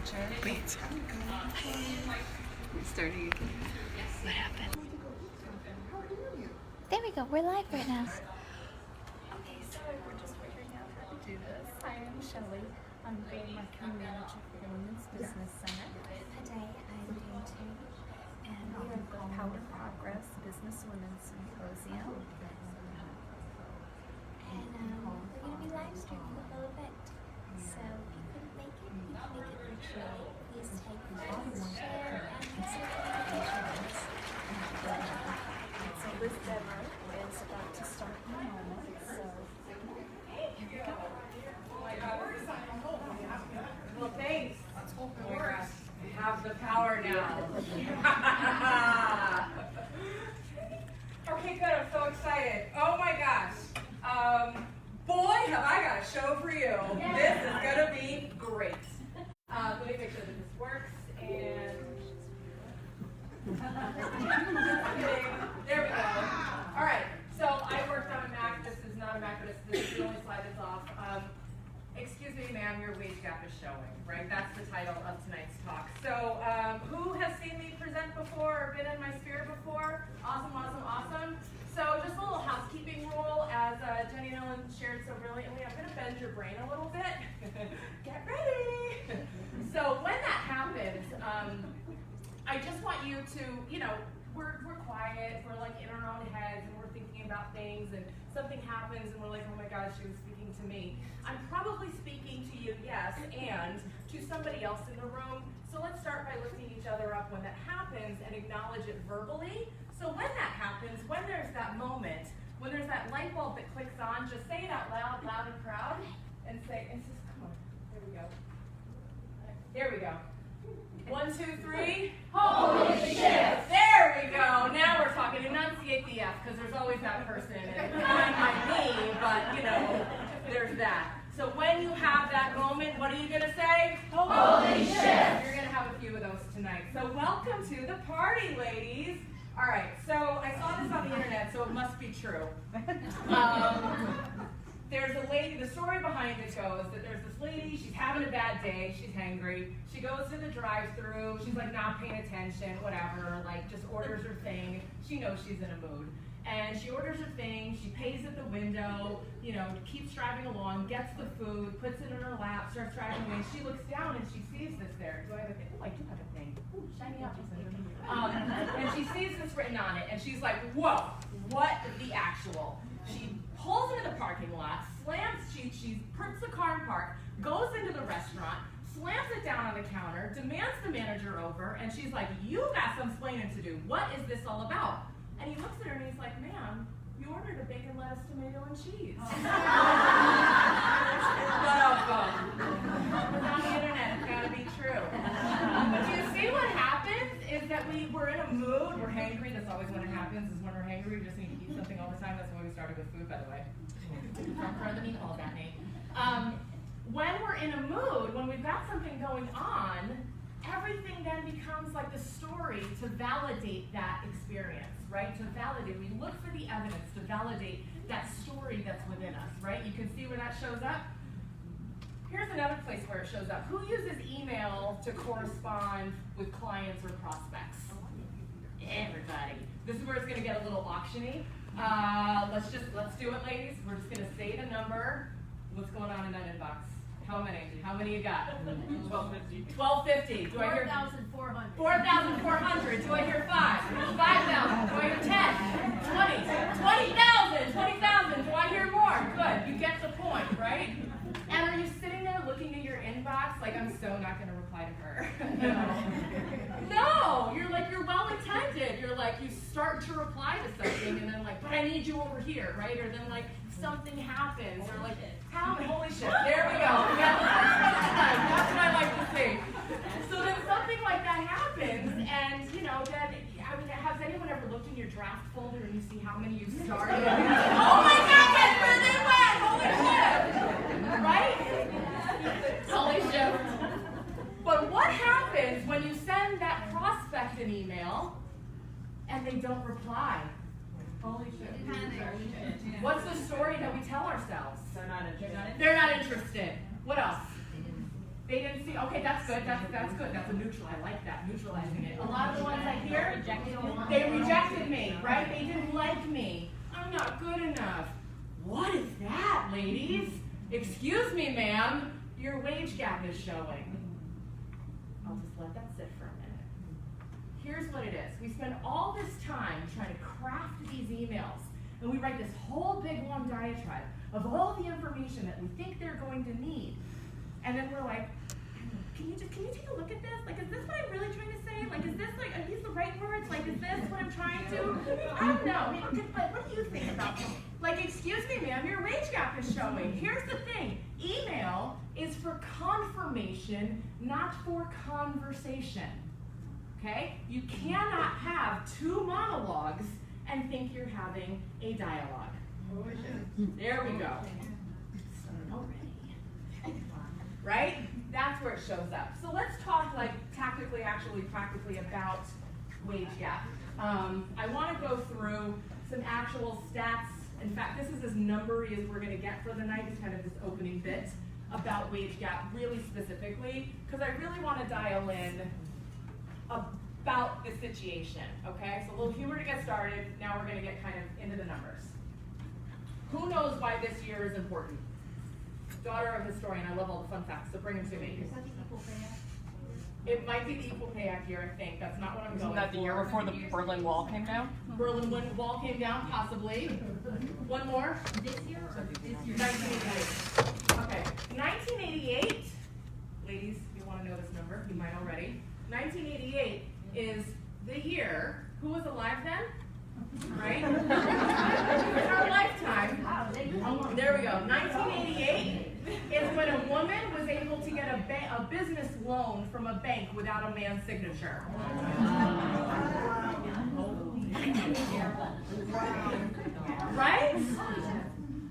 manager. Wait. We're starting again. What happened? There we go. We're live right now. Okay, so we're just figuring out how to do this. Hi, I'm Shelley. I'm the marketing manager for the Women's Business Center. Today I'm going to, and we are the Power Progress Business Women's Symposium. And we're going to be live streaming the whole event. So if you couldn't make it, we can make it virtually. Please take photos, share, and accept invitations. So this demo is about to start in a moment. So here we go. Well, thanks. Of course. We have the power now. Okay, good. I'm so excited. Oh my gosh. Boy, have I got a show for you. This is going to be great. Let me make sure that this works. And there we go. All right. So I worked on a Mac. This is not a Mac, but this is the only slide that's off. Excuse me, ma'am, your wage gap is showing, right? That's the title of tonight's talk. So who has seen me present before or been in my sphere before? Awesome, awesome, awesome. So just a little housekeeping rule, as Jenny and Ellen shared so brilliantly, I'm going to bend your brain a little bit. Get ready. So when that happens, I just want you to, we're quiet, we're like in our own heads and we're thinking about things and something happens and we're like, oh my gosh, she was speaking to me. I'm probably speaking to you, yes, and to somebody else in the room. So let's start by lifting each other up when that happens and acknowledge it verbally. So when that happens, when there's that moment, when there's that light bulb that clicks on, just say it out loud, loud and proud, and say, and just, come on, there we go. There we go. 1, 2, 3. Holy shit! There we go. Now we're talking. Enunciate the F, because there's always that person. And it might me, but there's that. So when you have that moment, what are you going to say? Holy shit! You're going to have a few of those tonight. So welcome to the party, ladies. All right. So I saw this on the internet, so it must be true. There's a lady, the story behind it goes that there's this lady, she's having a bad day, she's hangry, she goes to the drive-thru, she's like not paying attention, whatever, like just orders her thing, she knows she's in a mood. And she orders her thing, she pays at the window, keeps driving along, gets the food, puts it in her lap, starts driving away, she looks down and she sees this there. Do I have a thing? Oh, I do have a thing. Ooh, shiny up. And she sees this written on it and she's like, whoa, what the actual? She pulls into the parking lot, slams, she puts the car in park, goes into the restaurant, slams it down on the counter, demands the manager over, and she's like, you got some explaining to do. What is this all about? And he looks at her and he's like, ma'am, you ordered a bacon, lettuce, tomato, and cheese. But on the internet, it's gotta be true. But do you see what happens is that we're in a mood, we're hangry, that's always when it happens, is when we're hangry, we just need to eat something all the time. That's why we started with food, by the way. Don't throw the meatballs at me. When we're in a mood, when we've got something going on, everything then becomes like the story to validate that experience, right? To validate, we look for the evidence to validate that story that's within us, right? You can see where that shows up. Here's another place where it shows up. Who uses email to correspond with clients or prospects? Everybody. This is where it's gonna get a little auctiony. Let's do it, ladies. We're just gonna say the number. What's going on in that inbox? How many? How many you got? 1250. 1250. Do I hear 4,400. 4,400. Do I hear 5? 5,000. Do I hear 10? 20. 20,000. Do I hear more? Good. You get the point, right? And are you sitting there looking at your inbox like, I'm so not going to reply to her? No. You're like, you're well intended. You're like, you start to reply to something and then like, but I need you over here, right? Or then like something happens or like, holy shit, there we go. We got the first time. That's what I like to see. So then something like that happens and then, has anyone ever looked in your draft folder and you see how many you started? Oh my God, that's where they went! Holy shit! Right? Holy shit. But what happens when you send that prospect an email and they don't reply? Holy shit. What's the story that we tell ourselves? They're not interested. What else? They didn't see, okay, that's good, that's good. That's a neutral, I like that, neutralizing it. A lot of the ones I hear, they rejected me, right? They didn't like me. I'm not good enough. What is that, ladies? Excuse me, ma'am, your wage gap is showing. I'll just let that sit for a minute. Here's what it is. We spend all this time trying to craft these emails, and we write this whole big long diatribe of all the information that we think they're going to need. And then we're like, can you take a look at this? Like, is this what I'm really trying to say? Like, is this like, are these the right words? Like, is this what I'm trying to? I don't know. I mean, but what do you think about this? Like, excuse me, ma'am, your wage gap is showing. Here's the thing. Email is for confirmation, not for conversation. Okay? You cannot have two monologues and think you're having a dialogue. There we go. Right? That's where it shows up. So let's talk like tactically, actually, practically about wage gap. I want to go through some actual stats. In fact, this is as numbery as we're going to get for the night. It's kind of this opening bit about wage gap really specifically, because I really want to dial in about the situation, okay? So a little humor to get started. Now we're going to get kind of into the numbers. Who knows why this year is important? Daughter of a historian, I love all the fun facts, so bring them to me. Is that the Equal Pay Act? It might be the Equal Pay Act year, I think. That's not what I'm going for. Isn't that the year before the Berlin Wall came down? Berlin Wall came down, possibly. One more? This year or this year? 1988. Okay, 1988, ladies, you want to know this number, you might already. 1988 is the year, who was alive then? Right? In our lifetime. There we go. 1988 is when a woman was able to get a business loan from a bank without a man's signature. Right?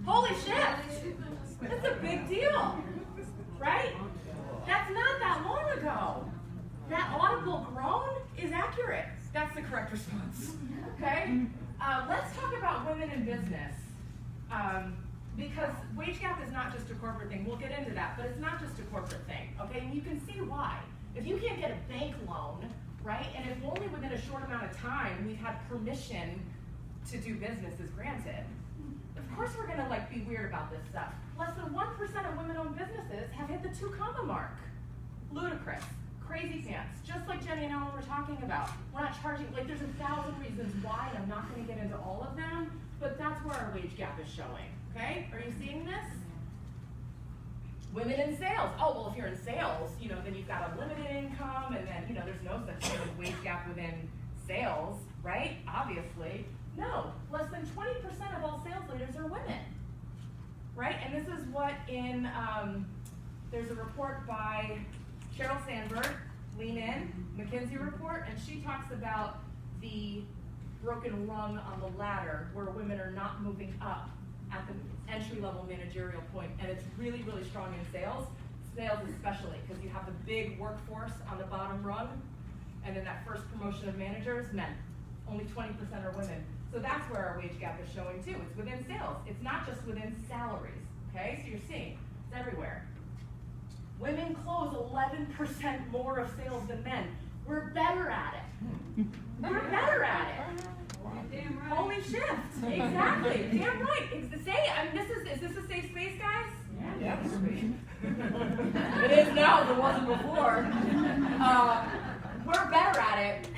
Holy shit! That's a big deal. Right? That's not that long ago. That audible groan is accurate. That's the correct response. Okay? Let's talk about women in business. Because wage gap is not just a corporate thing. We'll get into that, but it's not just a corporate thing. Okay? And you can see why. If you can't get a bank loan, right, and if only within a short amount of time we've had permission to do business is granted, of course we're going to like be weird about this stuff. Less than 1% of women-owned businesses have hit the 2 comma mark. Ludicrous. Crazy pants, just like Jenny and Ellen were talking about. We're not charging, like there's 1,000 reasons why, and I'm not going to get into all of them, but that's where our wage gap is showing, okay? Are you seeing this? Women in sales. Oh, well, if you're in sales, you know, then you've got a limited income, and then, you know, there's no such thing as wage gap within sales, right? Obviously. No, less than 20% of all sales leaders are women, right? And this is what in, there's a report by Sheryl Sandberg, Lean In, McKinsey report, and she talks about the broken rung on the ladder where women are not moving up at the entry-level managerial point, and it's really, really strong in sales especially, because you have the big workforce on the bottom rung, and then that first promotion of managers, men. Only 20% are women. So that's where our wage gap is showing too. It's within sales. It's not just within salaries, okay? So you're seeing, it's everywhere. Women close 11% more of sales than men. We're better at it. We're better at it. Damn right. Holy shift. Exactly. Damn right. Is this a safe space, guys? Yeah. It is now. It wasn't before. We're better at it.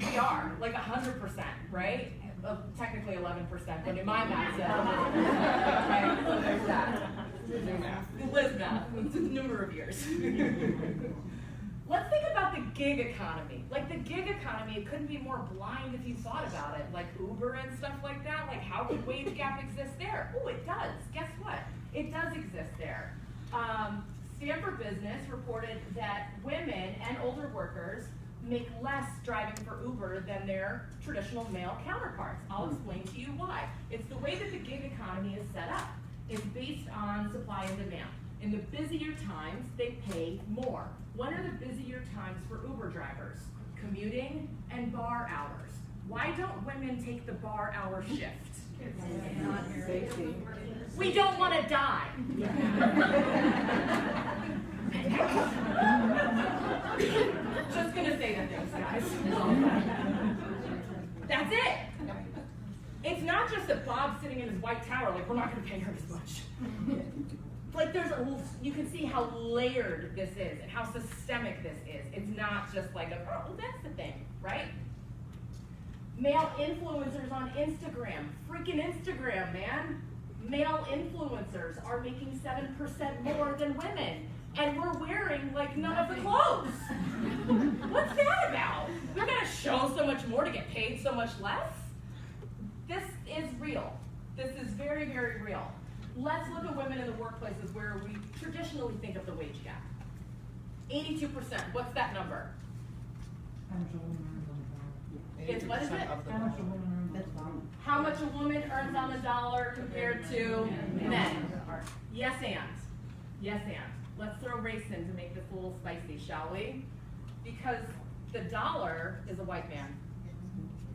We are, like 100%, right? Technically 11%, but in my math, right? So there's that. Liz math. It's a number of years. Let's think about the gig economy. Like the gig economy, it couldn't be more blind if you thought about it. Like Uber and stuff like that. Like how could wage gap exist there? Oh, it does. Guess what? It does exist there. Stanford Business reported that women and older workers make less driving for Uber than their traditional male counterparts. I'll explain to you why. It's the way that the gig economy is set up. It's based on supply and demand. In the busier times, they pay more. When are the busier times for Uber drivers? Commuting and bar hours. Why don't women take the bar hour shift? We don't want to die. Just gonna say the things, guys. That's it. It's not just that Bob's sitting in his white tower, like, we're not gonna pay her as much. Like, you can see how layered this is and how systemic this is. It's not just like, oh, that's the thing, right? Male influencers on Instagram, freaking Instagram, man. Male influencers are making 7% more than women, and we're wearing like none of the clothes. What's that about? We're gonna show so much more to get paid so much less? This is real. This is very, very real. Let's look at women in the workplaces where we traditionally think of the wage gap. 82%, what's that number? It's, what is it? How much a woman earns on the dollar compared to men? Yes, and. Yes, and. Let's throw race in to make this a little spicy, shall we? Because the dollar is a white man,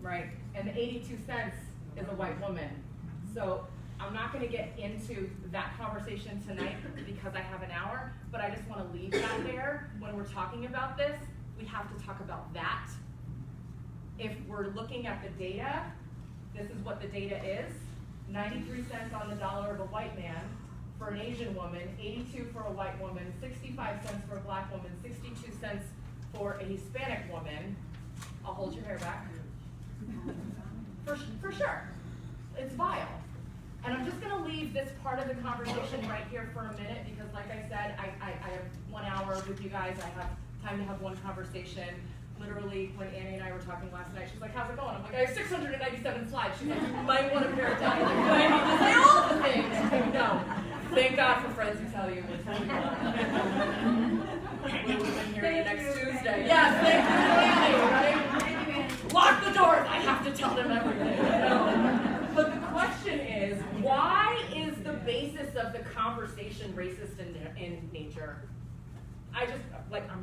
right? And the 82 cents is a white woman. So I'm not going to get into that conversation tonight because I have an hour, but I just want to leave that there. When we're talking about this, we have to talk about that. If we're looking at the data, this is what the data is. 93 cents on the dollar of a white man for an Asian woman, 82 for a white woman, 65 cents for a black woman, 62 cents for a Hispanic woman. I'll hold your hair back. For sure. It's vile. And I'm just going to leave this part of the conversation right here for a minute because, like I said, I have 1 hour with you guys. I have time to have one conversation. Literally, when Annie and I were talking last night, she's like, how's it going? I'm like, I have 697 slides. She's like, you might want to pare it down. Like, I need to say all the things. No. Thank God for friends who tell you what's going on. We would have been hearing you next Tuesday. Yes, thank you, Annie, right? Lock the doors. I have to tell them everything. No. But the question is, why is the basis of the conversation racist in nature? I'm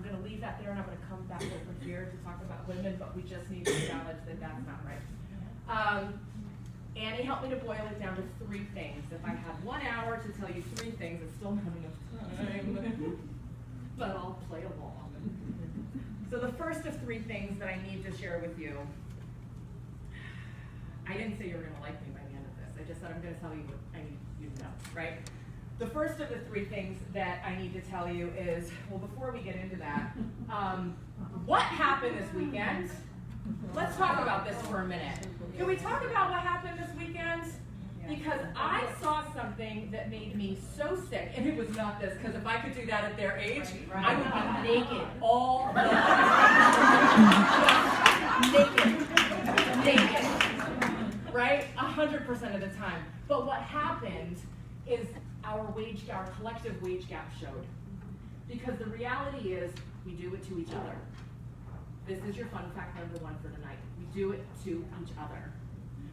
going to leave that there and I'm going to come back over here to talk about women, but we just need to acknowledge that that's not right. Annie helped me to boil it down to 3 things. If I have 1 hour to tell you 3 things, it's still not enough time, but I'll play along. So the first of 3 things that I need to share with you, I didn't say you were going to like me by the end of this. I just said I'm going to tell you what I need you to know, right? The first of the 3 things that I need to tell you is, well, before we get into that, what happened this weekend? Let's talk about this for a minute. Can we talk about what happened this weekend? Because I saw something that made me so sick, and it was not this, because if I could do that at their age, I would be naked all the time. Naked. Right? 100% of the time. But what happened is our collective wage gap showed. Because the reality is, we do it to each other. This is your fun fact number 1 for tonight. We do it to each other.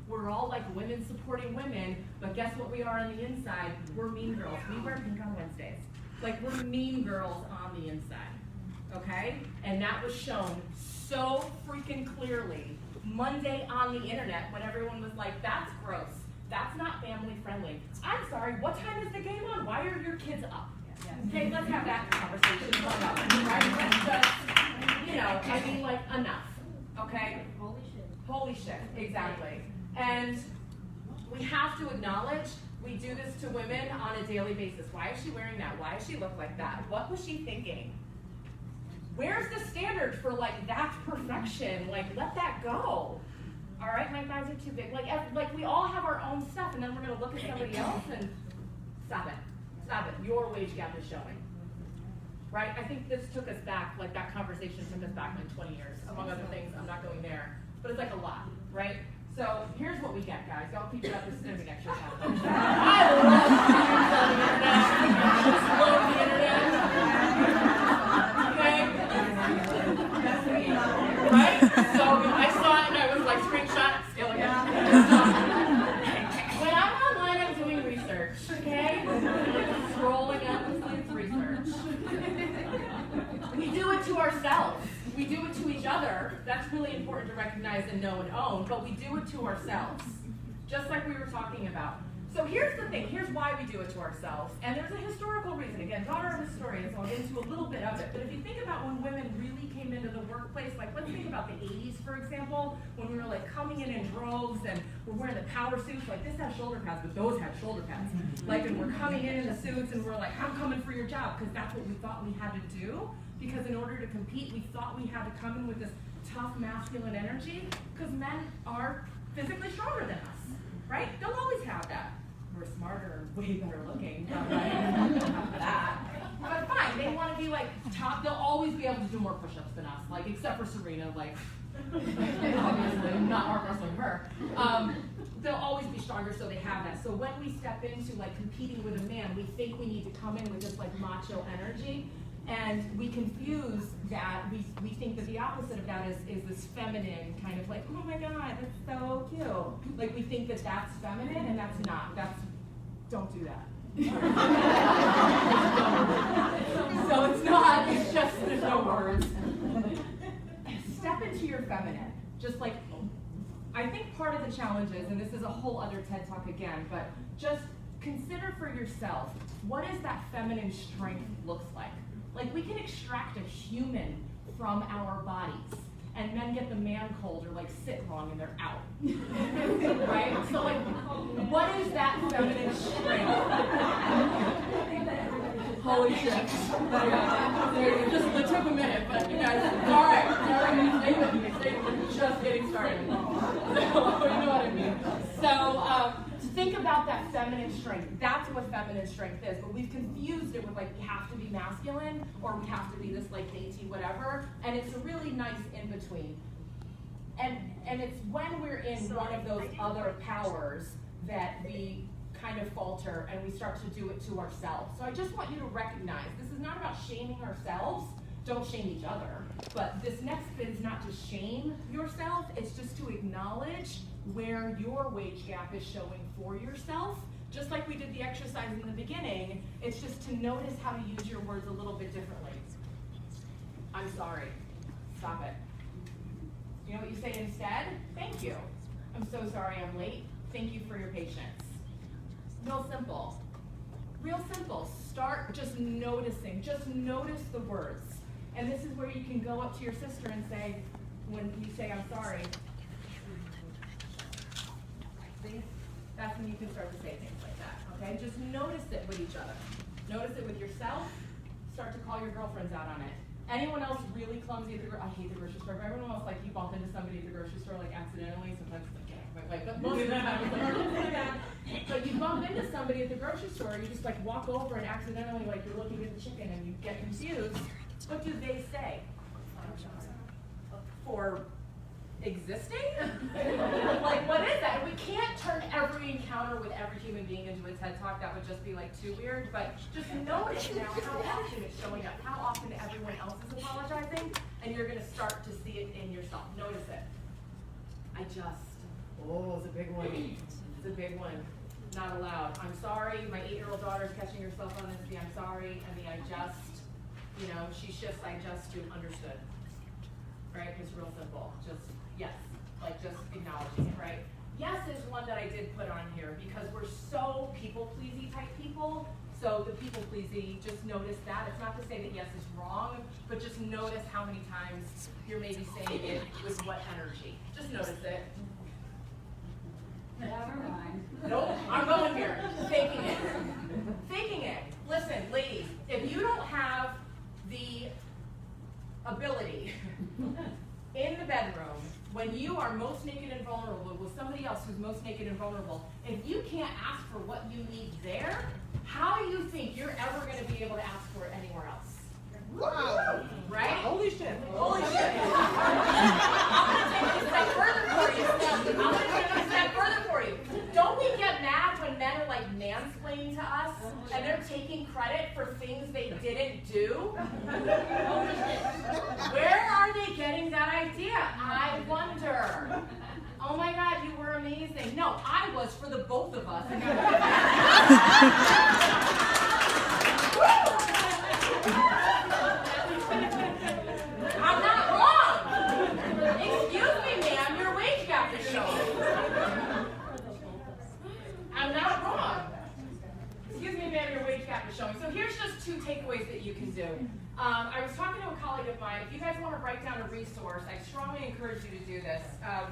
We're all like women supporting women, but guess what we are on the inside? We're mean girls. We wear pink on Wednesdays. Like, we're mean girls on the inside, okay? And that was shown so freaking clearly Monday on the internet when everyone was like, that's gross. That's not family friendly. I'm sorry, what time is the game on? Why are your kids up? Okay, let's have that conversation. Right? Let's just, enough. Okay? Holy shit, exactly. And we have to acknowledge we do this to women on a daily basis. Why is she wearing that? Why does she look like that? What was she thinking? Where's the standard for that's perfection? Let that go. All right, my thighs are too big. We all have our own stuff, and then we're gonna look at somebody else and stop it. Stop it. Your wage gap is showing. Right? I think this took us back, that conversation took us back 20 years, among other things. I'm not going there, but it's a lot, right? So here's what we get, guys. Y'all keep it up. This is gonna be an exercise. I love the internet. Okay? Right? So I saw it and I was screenshot, still again. When I'm online, I'm doing research, okay? Scrolling up and seeing research. We do it to ourselves. We do it to each other. That's really important to recognize and know and own, but we do it to ourselves. Just like we were talking about. So here's the thing, here's why we do it to ourselves, and there's a historical reason. Again, daughter of a historian, so I'll get into a little bit of it, but if you think about when women really came into the workplace, like let's think about the 80s, for example, when we were like coming in droves and we're wearing the power suits, like this has shoulder pads, but those had shoulder pads. Like, and we're coming in the suits and we're like, I'm coming for your job, because that's what we thought we had to do, because in order to compete, we thought we had to come in with this tough masculine energy, because men are physically stronger than us, right? They'll always have that. We're smarter and way better looking, but like, have that. But fine, they want to be like top. They'll always be able to do more push-ups than us, like except for Serena, like obviously not arm wrestling her. They'll always be stronger, so they have that. So when we step into like competing with a man, we think we need to come in with this like macho energy. And we confuse that, we think that the opposite of that is this feminine kind of like, oh my God, that's so cute. Like we think that that's feminine, and that's not. Don't do that. So it's not, it's just, there's no words. Step into your feminine. Just like, I think part of the challenge is, and this is a whole other TED Talk again, but just consider for yourself, what does that feminine strength looks like? Like we can extract a human from our bodies, and men get the man cold or like sit wrong and they're out. Right? So like, what is that feminine strength? Holy shit. It took a minute, but you guys, all right, stay with me, we're just getting started. So, you know what I mean? So, think about that feminine strength. That's what feminine strength is, but we've confused it with like we have to be masculine or we have to be this like dainty whatever, and it's a really nice in between. And it's when we're in one of those other powers that we kind of falter and we start to do it to ourselves. So I just want you to recognize this is not about shaming ourselves. Don't shame each other. But this next bit is not to shame yourself, it's just to acknowledge where your wage gap is showing for yourself. Just like we did the exercise in the beginning, it's just to notice how to use your words a little bit differently. I'm sorry. Stop it. You know what you say instead? Thank you. I'm so sorry I'm late. Thank you for your patience. Real simple. Real simple. Start just noticing. Just notice the words. And this is where you can go up to your sister and say, when you say, I'm sorry, see? That's when you can start to say things like that, okay? Just notice it with each other. Notice it with yourself. Start to call your girlfriends out on it. Anyone else really clumsy at the I hate the grocery store, but everyone else, like, you bump into somebody at the grocery store, like, accidentally, sometimes it's like, but most of the time it's like, that. But you bump into somebody at the grocery store, you just, like, walk over and accidentally, like, you're looking at the chicken and you get confused. What do they say? For existing? Like, what is that? We can't turn every encounter with every human being into a TED Talk. That would just be like too weird. But just notice now how often it's showing up, how often everyone else is apologizing, and you're going to start to see it in yourself. Notice it. Oh, it's a big one. It's a big one. Not allowed. I'm sorry. My 8-year-old daughter is catching herself on this. I'm sorry. I just, you know, she shifts I just to understood. Right? It's real simple. Just yes. Like just acknowledging it, right? Yes is one that I did put on here because we're so people-pleasy type people. So the people-pleasy, just notice that. It's not to say that yes is wrong, but just notice how many times you're maybe saying it with what energy. Just notice it. Never mind. Nope, I'm going here. Faking it. Faking it. Listen, ladies, if you don't have the ability in the bedroom when you are most naked and vulnerable with somebody else who's most naked and vulnerable, if you can't ask for what you need there, how do you think you're ever going to be able to ask for it anywhere else? Wow. Right? Holy shit. Holy shit. I'm going to take it a step further for you. Don't we get mad when men are like mansplaining to us and they're taking credit for things they didn't do? Where are they getting that idea? I wonder. Oh my God, you were amazing. No, I was for the both of us. I'm not wrong. Excuse me, ma'am, your wage gap is showing. I'm not wrong. I was talking to a colleague of mine. If you guys want to write down a resource, I strongly encourage you to do this.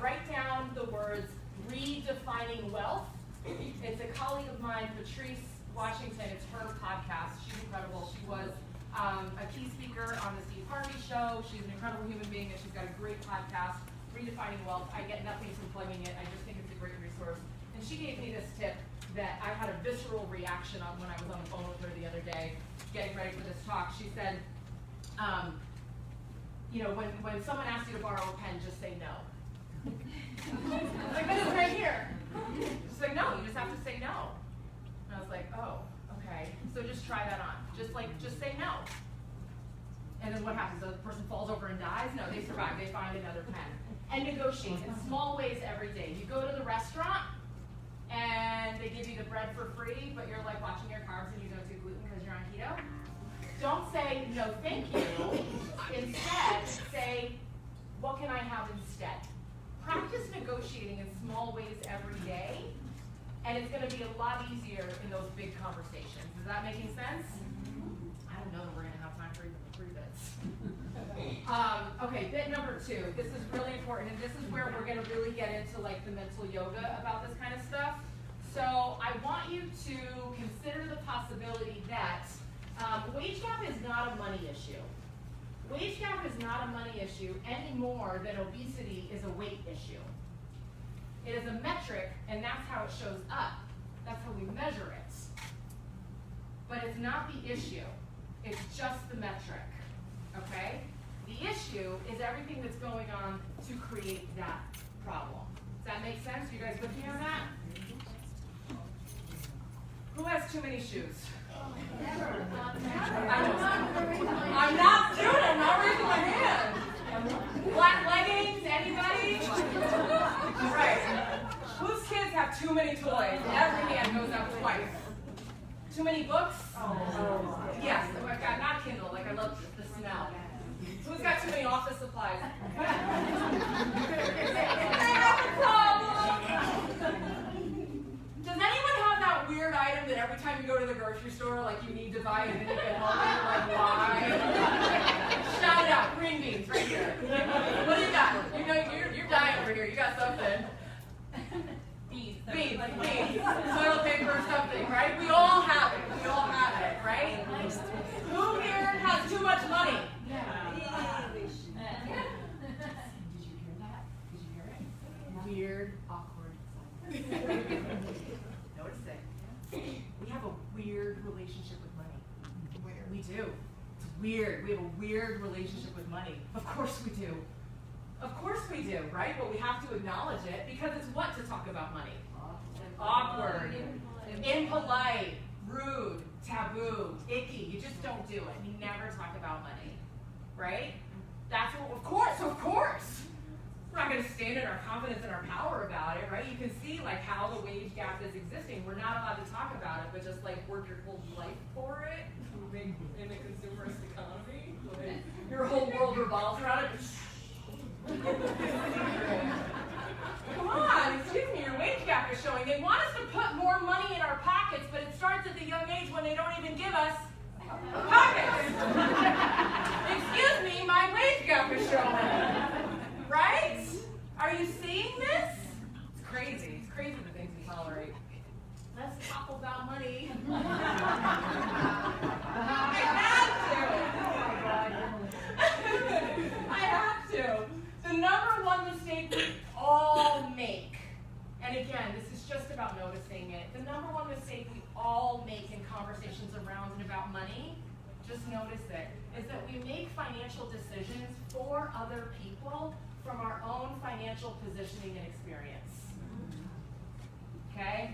Write down the words redefining wealth. It's a colleague of mine, Patrice Washington. It's her podcast. She's incredible. She was a key speaker on the Steve Harvey show. She's an incredible human being, and she's got a great podcast, Redefining Wealth. I get nothing from plugging it. I just think it's a great resource. And she gave me this tip that I had a visceral reaction on when I was on the phone with her the other day, getting ready for this talk. She said, when someone asks you to borrow a pen, just say no. Like, this is right here. Just like, no, you just have to say no. And I was like, oh, okay. So just try that on. Just say no. And then what happens? The person falls over and dies? No, they survive. They find another pen. And negotiate in small ways every day. You go to the restaurant, and they give you the bread for free, but you're like watching your carbs and you don't do gluten because you're on keto. Don't say, no, thank you. Instead, say, what can I have instead? Practice negotiating in small ways every day, and it's going to be a lot easier in those big conversations. Is that making sense? I don't know that we're going to have time for even the 3 bits. Okay, bit number 2. This is really important, and this is where we're going to really get into like the mental yoga about this kind of stuff. So I want you to consider the possibility that wage gap is not a money issue. Wage gap is not a money issue any more than obesity is a weight issue. It is a metric, and that's how it shows up. That's how we measure it. But it's not the issue. It's just the metric, okay? The issue is everything that's going on to create that problem. Does that make sense? You guys with me on that? Who has too many shoes? I'm not doing it. I'm not raising my hand. Black leggings? Anybody? Right. Whose kids have too many toys? Every hand goes up twice. Too many books? Yes. Not Kindle. Like, I love the smell. Who's got too many office supplies? They have a problem. Does anyone have that weird item that every time you go to the grocery store, like you need to buy it and then you get home and you're like, why? Shout it out. Green beans right here. What do you got? You know, you're dying over here. You got something. Beans. Toilet paper or something, right? We all have it. We all have it, right? Who here has too much money? Did you hear that? Did you hear it? Weird, awkward silence. Notice it. We have a weird relationship with money. Weird. We do. It's weird. We have a weird relationship with money. Of course we do. Of course we do, right? But we have to acknowledge it because it's what to talk about money? Awkward, impolite, rude, taboo, icky. You just don't do it. You never talk about money, right? That's what, of course. We're not going to stand in our confidence and our power about it, right? You can see like how the wage gap is existing. We're not allowed to talk about it, but just like work your whole life for it in the consumerist economy. Like, your whole world revolves around it. Come on, excuse me, your wage gap is showing. They want us to put more money in our pockets, but it starts at the young age when they don't even give us pockets. Excuse me, my wage gap is showing. Right? Are you seeing this? It's crazy. It's crazy the things we tolerate. Let's talk about money. I have to. The number one mistake we all make, and again, this is just about noticing it, the number one mistake we all make in conversations around and about money, just notice it, is that we make financial decisions for other people from our own financial positioning and experience. Okay?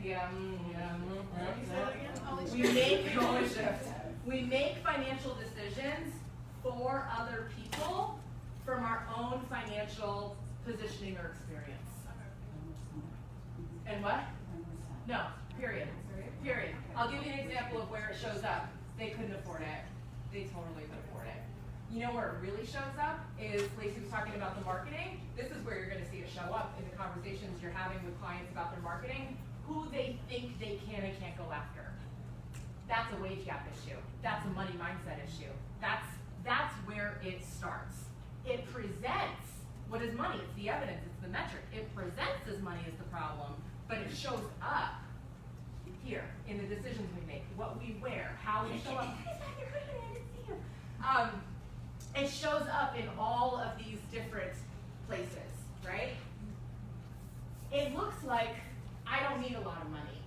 We make financial decisions for other people from our own financial positioning or experience. And what? No, period. Period. I'll give you an example of where it shows up. They couldn't afford it. They totally could afford it. You know where it really shows up is Lacey was talking about the marketing. This is where you're going to see it show up in the conversations you're having with clients about their marketing, who they think they can and can't go after. That's a wage gap issue. That's a money mindset issue. That's That's where it starts. It presents what is money. It's the evidence, it's the metric. It presents as money as the problem, but it shows up here in the decisions we make, what we wear, how we show up. It shows up in all of these different places, right? It looks like I don't need a lot of money.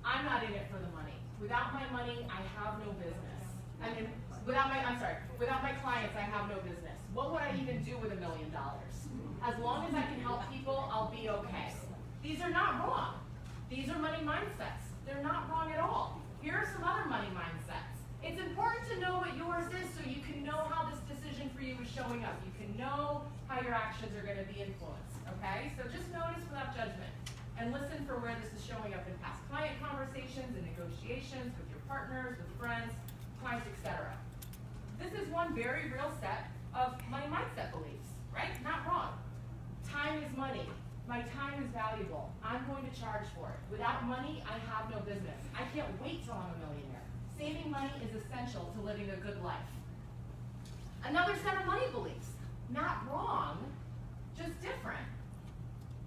I'm not in it for the money. Without my money, I have no business. I mean, without my clients, I have no business. What would I even do with $1 million? As long as I can help people, I'll be okay. These are not wrong. These are money mindsets. They're not wrong at all. Here are some other money mindsets. It's important to know what yours is so you can know how this decision for you is showing up. You can know how your actions are going to be influenced, okay? So just notice without judgment and listen for where this is showing up in past client conversations and negotiations with your partners, with friends, clients, etc. This is one very real set of money mindset beliefs, right? Not wrong. Time is money. My time is valuable. I'm going to charge for it. Without money, I have no business. I can't wait till I'm a millionaire. Saving money is essential to living a good life. Another set of money beliefs. Not wrong, just different.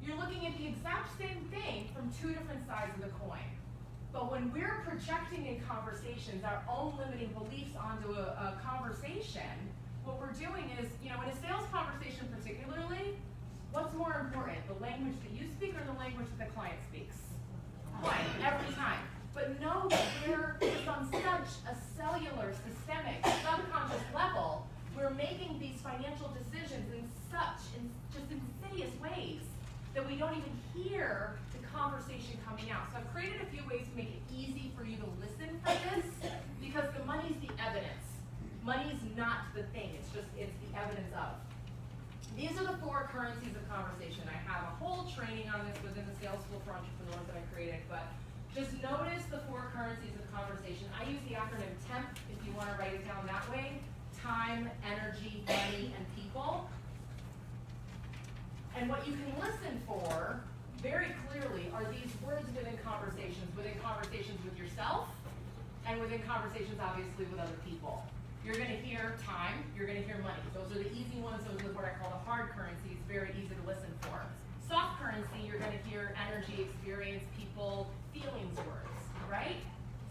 You're looking at the exact same thing from two different sides of the coin. But when we're projecting in conversations our own limiting beliefs onto a conversation, what we're doing is, in a sales conversation particularly, what's more important, the language that you speak or the language that the client speaks? Client, every time. But know that we're just on such a cellular, systemic, subconscious level, we're making these financial decisions in just insidious ways that we don't even hear the conversation coming out. So I've created a few ways to make it easy for you to listen for this, because the money's the evidence. Money's not the thing, it's the evidence of. These are the 4 currencies of conversation. I have a whole training on this within the Sales School for Entrepreneurs that I created, but just notice the 4 currencies of conversation. I use the acronym TEMP if you want to write it down that way. Time, energy, money, and people. And what you can listen for very clearly are these words within conversations with yourself, and within conversations obviously with other people. You're going to hear time, you're going to hear money. Those are the easy ones, those are what I call the hard currencies, very easy to listen for. Soft currency, you're going to hear energy, experience, people, feelings words, right?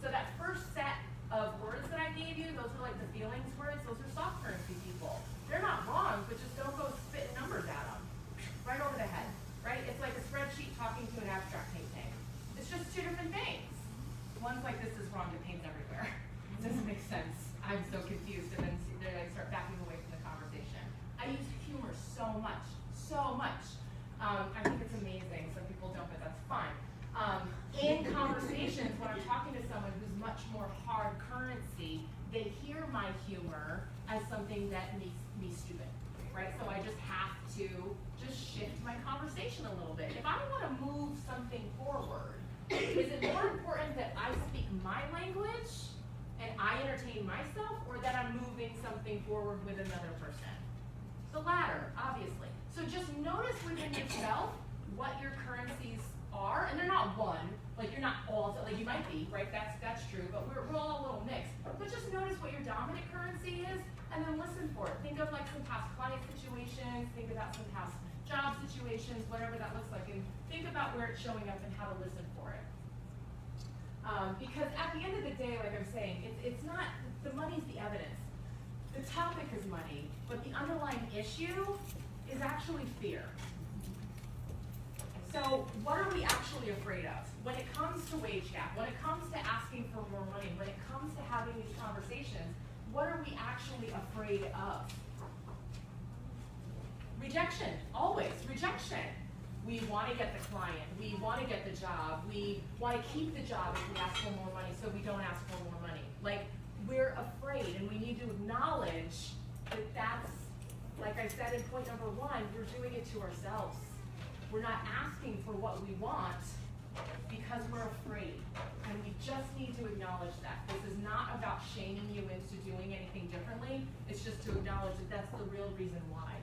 So that first set of words that I gave you, those are like the feelings words, those are soft currency people. They're not wrong, but just don't go spitting numbers at them. Right over the head, right? It's like a spreadsheet talking to an abstract painting. It's just 2 different things. One's like, this is wrong, it paints everywhere. It doesn't make sense. I'm so confused, and then they start backing away from the conversation. I use humor so much. I think it's amazing. Some people don't, but that's fine. In conversations, when I'm talking to someone who's much more hard currency, they hear my humor as something that makes me stupid, right? So I just have to just shift my conversation a little bit. If I want to move something forward, is it more important that I speak my language and I entertain myself, or that I'm moving something forward with another person? The latter, obviously. So just notice within yourself what your currencies are, and they're not one, like you're not all, like you might be, right? That's true, but we're all a little mixed. But just notice what your dominant currency is, and then listen for it. Think of like some past client situations, think about some past job situations, whatever that looks like, and think about where it's showing up and how to listen for it. Because at the end of the day, like I'm saying, it's not, the money's the evidence. The topic is money, but the underlying issue is actually fear. So what are we actually afraid of? When it comes to wage gap, when it comes to asking for more money, when it comes to having these conversations, what are we actually afraid of? Rejection, always, rejection. We want to get the client, we want to get the job, we want to keep the job if we ask for more money, so we don't ask for more money. Like, we're afraid, and we need to acknowledge that that's, like I said in point number 1, we're doing it to ourselves. We're not asking for what we want because we're afraid, and we just need to acknowledge that. This is not about shaming you into doing anything differently, it's just to acknowledge that that's the real reason why.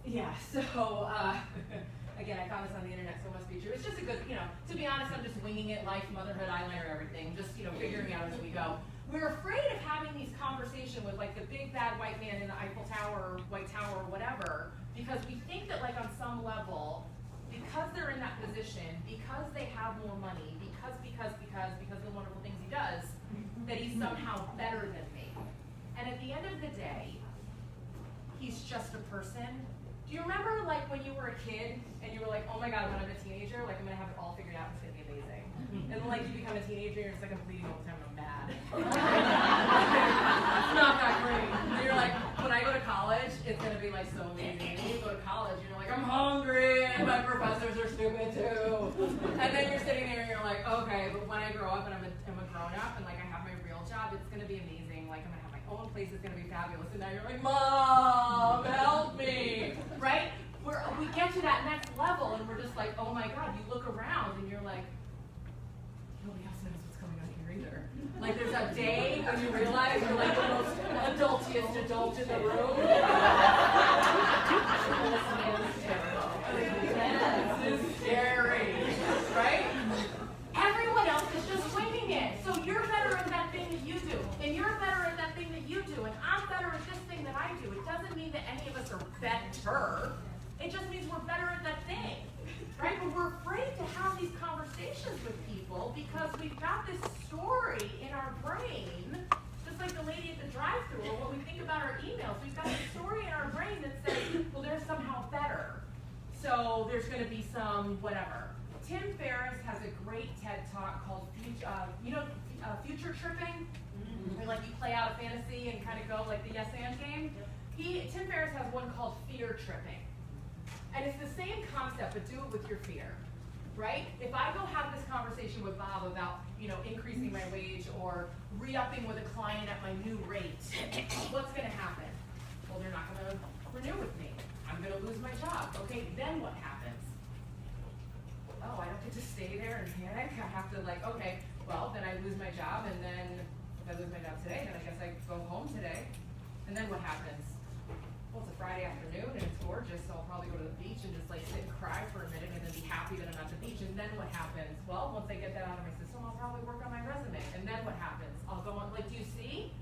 Yeah, so, again, I found this on the internet, so it must be true. It's just a good, to be honest, I'm just winging it, life, motherhood, eyeliner, everything, just, figuring out as we go. we're afraid of having these conversations with like the big bad white man in the Eiffel Tower or White Tower or whatever, because we think that like on some level, because they're in that position, because they have more money, because of the wonderful things he does, that he's somehow better than me. And at the end of the day, he's just a person. Do you remember like when you were a kid and you were like, oh my God, when I'm a teenager, like I'm gonna have it all figured out, it's gonna be amazing. And then like you become a teenager, you're just like, I'm bleeding all the time, I'm mad. It's not that great. And you're like, when I go to college, it's gonna be like so amazing. And when you go to college, you're like, I'm hungry, and my professors are stupid too. And then you're sitting there and you're like, okay, but when I grow up and I'm a grown up and like I have my real job, it's gonna be amazing. Like I'm gonna have my own place, it's gonna be fabulous. And now you're like, Mom, help me, right? We get to that next level and we're just like, oh my God, you look around and you're like, nobody else knows what's going on here either. Like there's a day when you realize you're like the most adultiest adult in the room. This is scary, right? Everyone else is just winging it. So you're better at that thing that you do, and you're better at that thing that you do, and I'm better at this thing that I do. It doesn't mean that any of us are better. It just means we're better at that thing, right? But we're afraid to have these conversations with people because we've got this story in our brain, just like the lady at the drive-thru, or what we think about our emails. We've got this story in our brain that says, well, they're somehow better. So there's going to be some whatever. Tim Ferriss has a great TED Talk called Future Tripping, where like you play out a fantasy and kind of go like the yes and game. Tim Ferriss has one called Fear Tripping. And it's the same concept, but do it with your fear, right? If I go have this conversation with Bob about, increasing my wage or re-upping with a client at my new rate, what's going to happen? Well, they're not going to renew with me. I'm going to lose my job. Okay, then what happens? Oh, I don't get to stay there and panic. I have to okay, well, then I lose my job, and then if I lose my job today, then I guess I go home today. And then what happens? Well, it's a Friday afternoon and it's gorgeous, so I'll probably go to the beach and just sit and cry for a minute and then be happy that I'm at the beach. And then what happens? Well, once I get that out of my system, I'll probably work on my resume. And then what happens? I'll go on, do you see?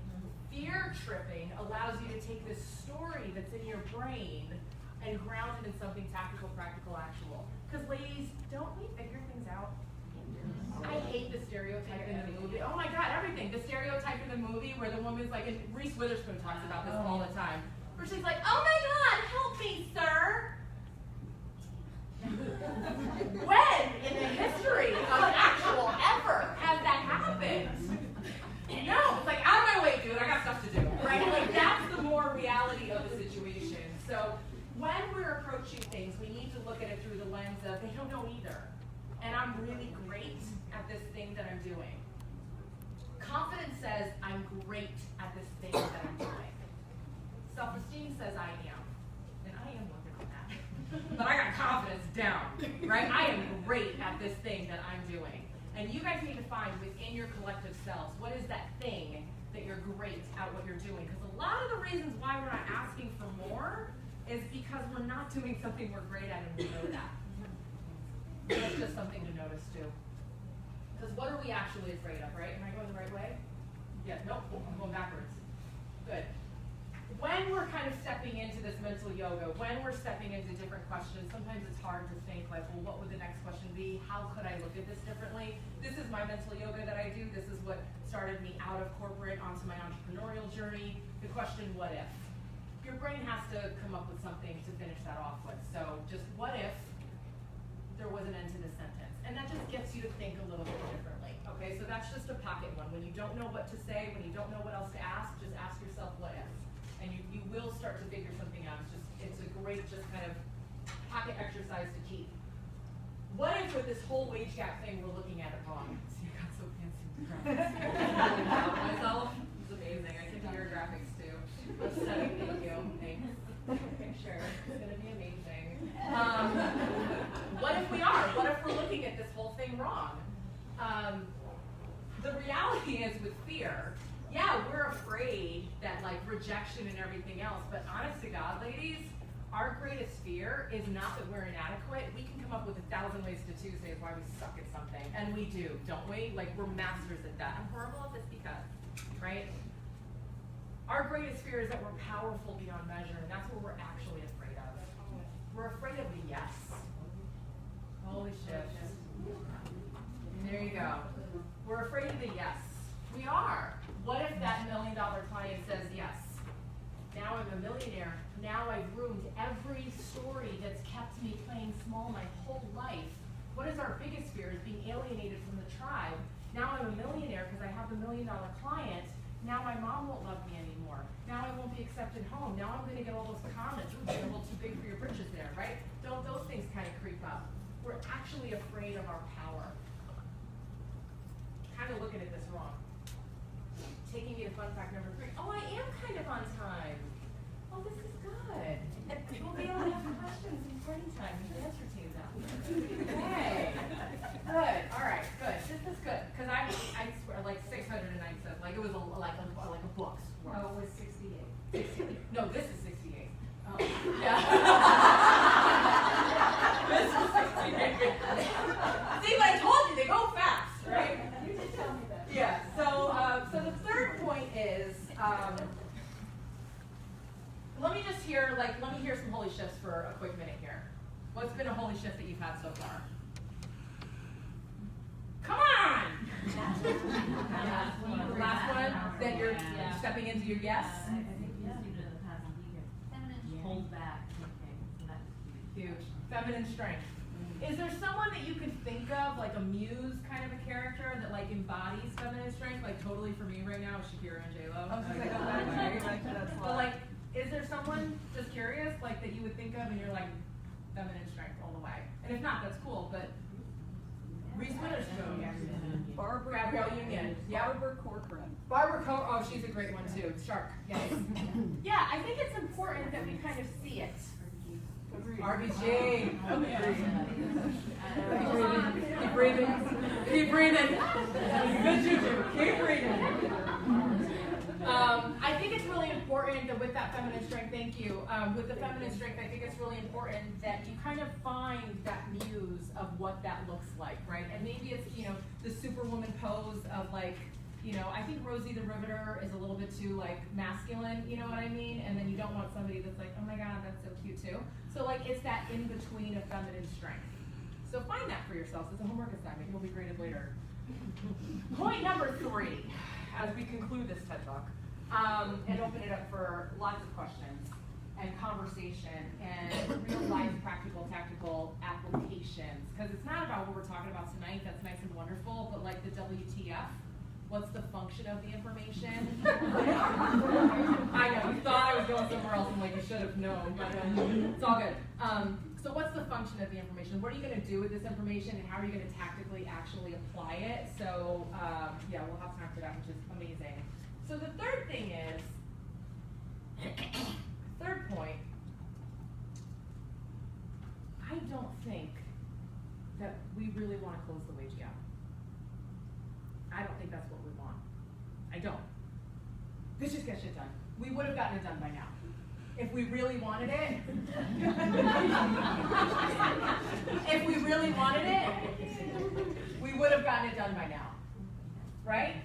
Fear tripping allows you to take this story that's in your brain and ground it in something tactical, practical, actual. Because ladies, don't we figure things out? I hate the stereotype in the movie. Oh my God, everything. The stereotype in the movie where the woman's and Reese Witherspoon talks about this all the time. Where she's like, oh my God, help me, sir. When in the history of actual ever has that happened? No, it's out of my way, dude, I got stuff to do, right? That's the more reality of the situation. So when we're approaching things, we need to look at it through the lens of, they don't know either. And I'm really great at this thing that I'm doing. Confidence says, I'm great at this thing that I'm doing. Self-esteem says I am, and I am working on that. But I got confidence down, right? I am great at this thing that I'm doing. And you guys need to find within your collective selves, what is that thing that you're great at what you're doing? Because a lot of the reasons why we're not asking for more is because we're not doing something we're great at and we know that. That's just something to notice too. Because what are we actually afraid of, right? Am I going the right way? Yeah, nope, I'm going backwards. Good. When we're kind of stepping into this mental yoga, when we're stepping into different questions, sometimes it's hard to think well, what would the next question be? How could I look at this differently? This is my mental yoga that I do. This is what started me out of corporate onto my entrepreneurial journey. The question, what if? Your brain has to come up with something to finish that off with. So just what if there was an end to this sentence? And that just gets you to think a little bit differently. Okay, so that's just a pocket one. When you don't know what to say, when you don't know what else to ask, just ask yourself what if. And you will start to figure something out. It's a great just kind of pocket exercise to keep. What if with this whole wage gap thing we're looking at it wrong? See, I got so fancy with graphics. I'm really proud of myself. It's amazing. I can do your graphics too. I'm studying, thank you. Thanks. Picture. It's gonna be amazing. What if we are? What if we're looking at this whole thing wrong? The reality is with fear, yeah, we're afraid that rejection and everything else, but honest to God, ladies, our greatest fear is not that we're inadequate. We can come up with 1,000 ways to Tuesdays why we suck at something, and we do, don't we? We're masters at that. I'm horrible at this because, right? Our greatest fear is that we're powerful beyond measure, and that's what we're actually afraid of. We're afraid of the yes. Holy shit. There you go. We're afraid of the yes. We are. What if that $1 million client says yes? Now I'm a millionaire. Now I've ruined every story that's kept me playing small my whole life. What is our biggest fear? Is being alienated from the tribe. Now I'm a millionaire because I have the $1 million client. Now my mom won't love me anymore. Now I won't be accepted home. Now I'm going to get all those comments. Ooh, you're a little too big for your britches there, right? Don't those things kind of creep up? We're actually afraid of our power. Kind of looking at this wrong. Taking me to fun fact number 3. Oh, I am kind of on time. Oh, this is good. We'll be able to have questions in party time with the answer teams out there. Hey. Good. All right. Good. This is good. Because I swear, like 697. Like it was like a book's worth. Oh, it was 68. 68. No, this is 68. Oh. Yeah. This is 68. See, but I told you they go fast, right? You did tell me that. Yeah. So the third point is, let me hear some holy shifts for a quick minute here. What's been a holy shift that you've had so far? Come on! The last one that you're stepping into your yes? I think you just did it in the past week. Hold back. Okay. So that's Huge. Feminine strength. Is there someone that you could think of, like a muse kind of a character that like embodies feminine strength? Like totally for me right now is Shakira and J-Lo. But like, is there someone, just curious, like that you would think of and you're like, feminine strength all the way? And if not, that's cool, but Reese Witherspoon. Gabrielle Union. Barbara Corcoran. Barbara oh, she's a great one too. Shark. Yes. Yeah, I think it's important that we kind of see it. RBG. Keep breathing. Keep breathing. Good juju. Keep breathing. I think it's really important that with that feminine strength, thank you, with the feminine strength, I think it's really important that you kind of find that muse of what that looks like, right? And maybe it's, the superwoman pose of like, I think Rosie the Riveter is a little bit too like masculine, you know what I mean? And then you don't want somebody that's like, oh my God, that's so cute too. So like it's that in between of feminine strength. So find that for yourselves as a homework assignment. You'll be graded later. Point number 3, as we conclude this TED Talk, and open it up for lots of questions and conversation and real life practical, tactical applications. Because it's not about what we're talking about tonight, that's nice and wonderful, but like the WTF. What's the function of the information? I know, you thought I was going somewhere else and like you should have known, but it's all good. So what's the function of the information? What are you going to do with this information and how are you going to tactically actually apply it? So yeah, we'll have time for that, which is amazing. So the third thing is, third point, I don't think that we really want to close the wage gap. I don't think that's what we want. I don't. Let's just get shit done. We would have gotten it done by now. If we really wanted it. If we really wanted it, we would have gotten it done by now. Right?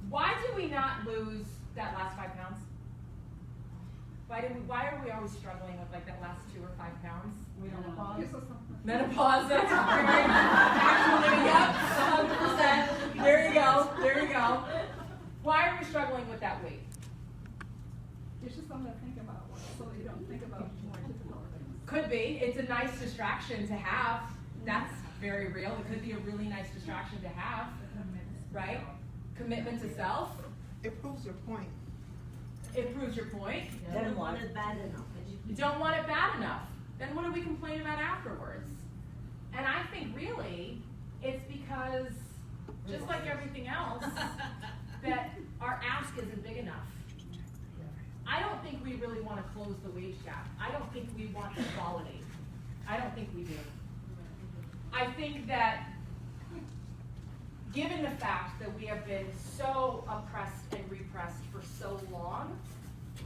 Why do we not lose that last 5 pounds? Why are we always struggling with like that last 2 or 5 pounds? Menopause? Menopause, that's very actually, yep, 100%. There you go, there you go. Why are we struggling with that weight? It's just something to think about, so that you don't think about more difficult things. Could be. It's a nice distraction to have. That's very real. It could be a really nice distraction to have, right? Commitment to self. It proves your point. It proves your point. You don't want it bad enough. You don't want it bad enough. Then what do we complain about afterwards? And I think really, it's because, just like everything else, that our ask isn't big enough. I don't think we really want to close the wage gap. I don't think we want equality. I don't think we do. I think that given the fact that we have been so oppressed and repressed for so long,